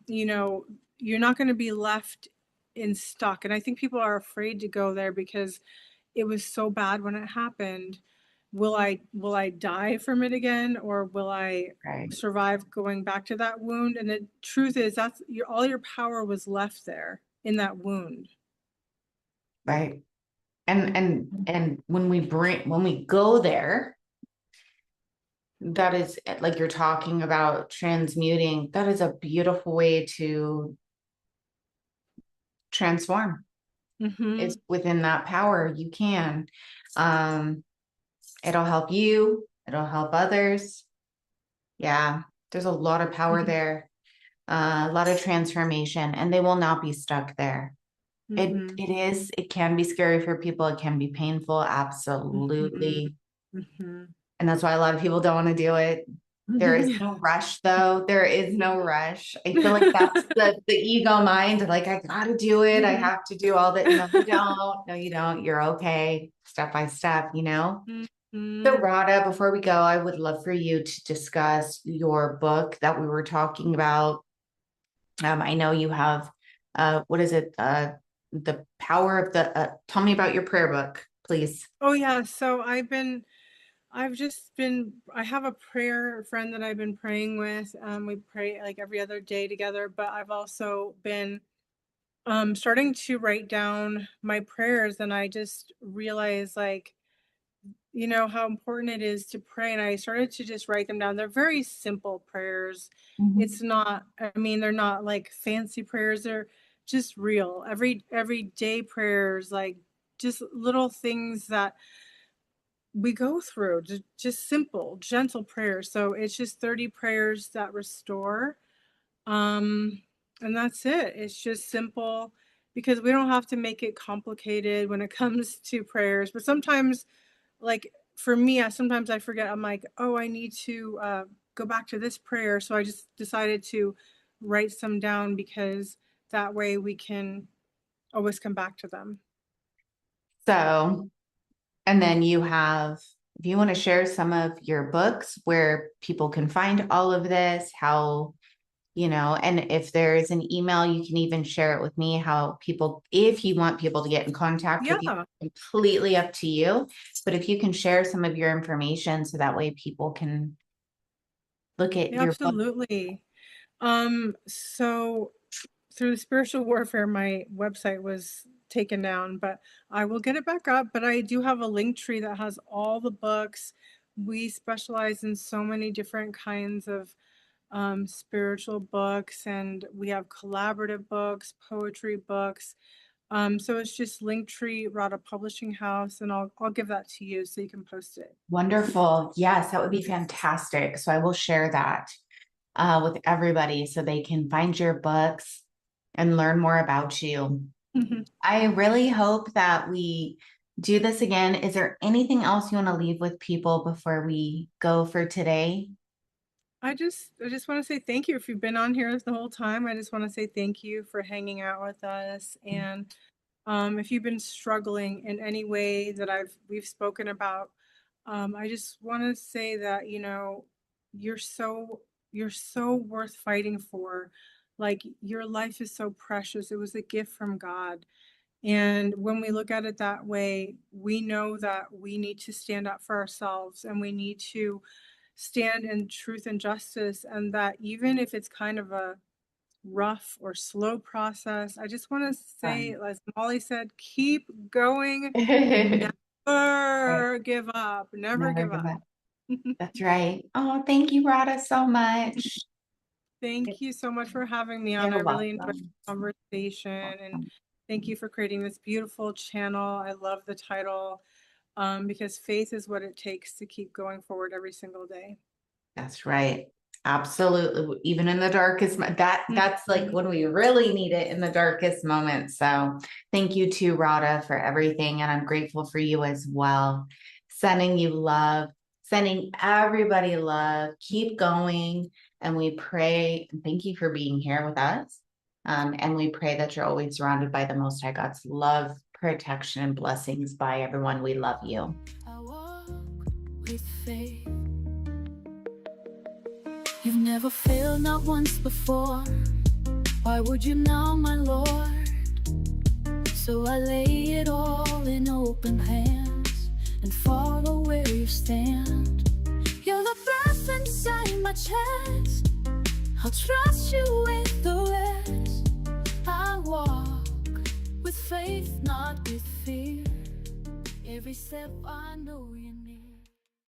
you're not going to be left in stuck. And I think people are afraid to go there because it was so bad when it happened. Will I die from it again, or will I Right. survive going back to that wound? And the truth is all your power was left there in that wound. Right. And when we go there, that is like you're talking about transmuting, that is a beautiful way to transform. Mm-hmm. It's within that power you can. Um, it'll help you, it'll help others. Yeah, there's a lot of power there, a lot of transformation, and they will not be stuck there. Mm-hmm. It can be scary for people, it can be painful, Mm-hmm. absolutely. Mm-hmm. And that's why a lot of people don't want to do it. There is Yeah. no rush though. There is no rush. I feel like that's the ego mind. Like, I gotta do it. I have to do all that. No, you don't. No, you don't. You're okay. Step by step, So Mm-hmm. Rada, before we go, I would love for you to discuss your book that we were talking about. I know you have what is it? The power of the tell me about your prayer book, please. Oh yeah. So I have a prayer friend that I've been praying with. We pray like every other day together, but I've also been starting to write down my prayers, and I just realized, like, how important it is to pray. And I started to just write them down. They're very simple prayers. Mhm. It's not, I mean, they're not like fancy prayers. They're just real everyday prayers, like just little things that we go through, just simple, gentle prayers. So it's just 30 prayers that restore. Um, and that's it. It's just simple, because we don't have to make it complicated when it comes to prayers. But sometimes, like for me, sometimes I forget. I'm like, oh, I need to go back to this prayer. So I just decided to write some down, because that way we can always come back to them. So, and then if you want to share some of your books where people can find all of this, how, and if there's an email, you can even share it with me, if you want people to get in contact with you, Yeah, completely up to you. But if you can share some of your information so that way people can look at yeah, your book. absolutely. So through spiritual warfare, my website was taken down, but I will get it back up. But I do have a link tree that has all the books. We specialize in so many different kinds of spiritual books, and we have collaborative books, poetry books. So it's just Linktree, Rada Publishing House, and I'll give that to you so you can post it. Wonderful. Yes, that would be fantastic. So I will share that with everybody so they can find your books and learn more about you. I really hope that we do this again. Is there anything else you want to leave with people before we go for today? I just want to say thank you. If you've been on here the whole time, I just want to say thank you for hanging out with us. And if you've been struggling in any way that we've spoken about, I just want to say that, you're so you're so worth fighting for. Like, your life is so precious. It was a gift from God. And when we look at it that way, we know that we need to stand up for ourselves, and we need to stand in truth and justice. And that even if it's kind of a rough or slow process, I just want to say, Fun. as Molly said, keep going. Right. Never give up. Never Never give give up. up. That's right. Oh, thank you, Rada, so much. Thank you so much for having me on. I You're really enjoyed welcome. the conversation, and thank you for creating this beautiful channel. I love the title. because faith is what it takes to keep going forward every single day. That's right. Absolutely. Even in the darkest, that's like Mhm. when we really need it, in the darkest moments. So thank you to Rhoda for everything. And I'm grateful for you as well. Sending you love, sending everybody love. Keep going. And we pray, and thank you for being here with us. And we pray that you're always surrounded by the Most High God's love, protection, and blessings by everyone. We love you. I walk with faith. You've never failed, not once before. Why would you now, my Lord? So I lay it all in open hands and follow where you stand. You're the breath inside my chest. I'll trust you with the rest. I walk with faith, not with fear. Every step I know you're near.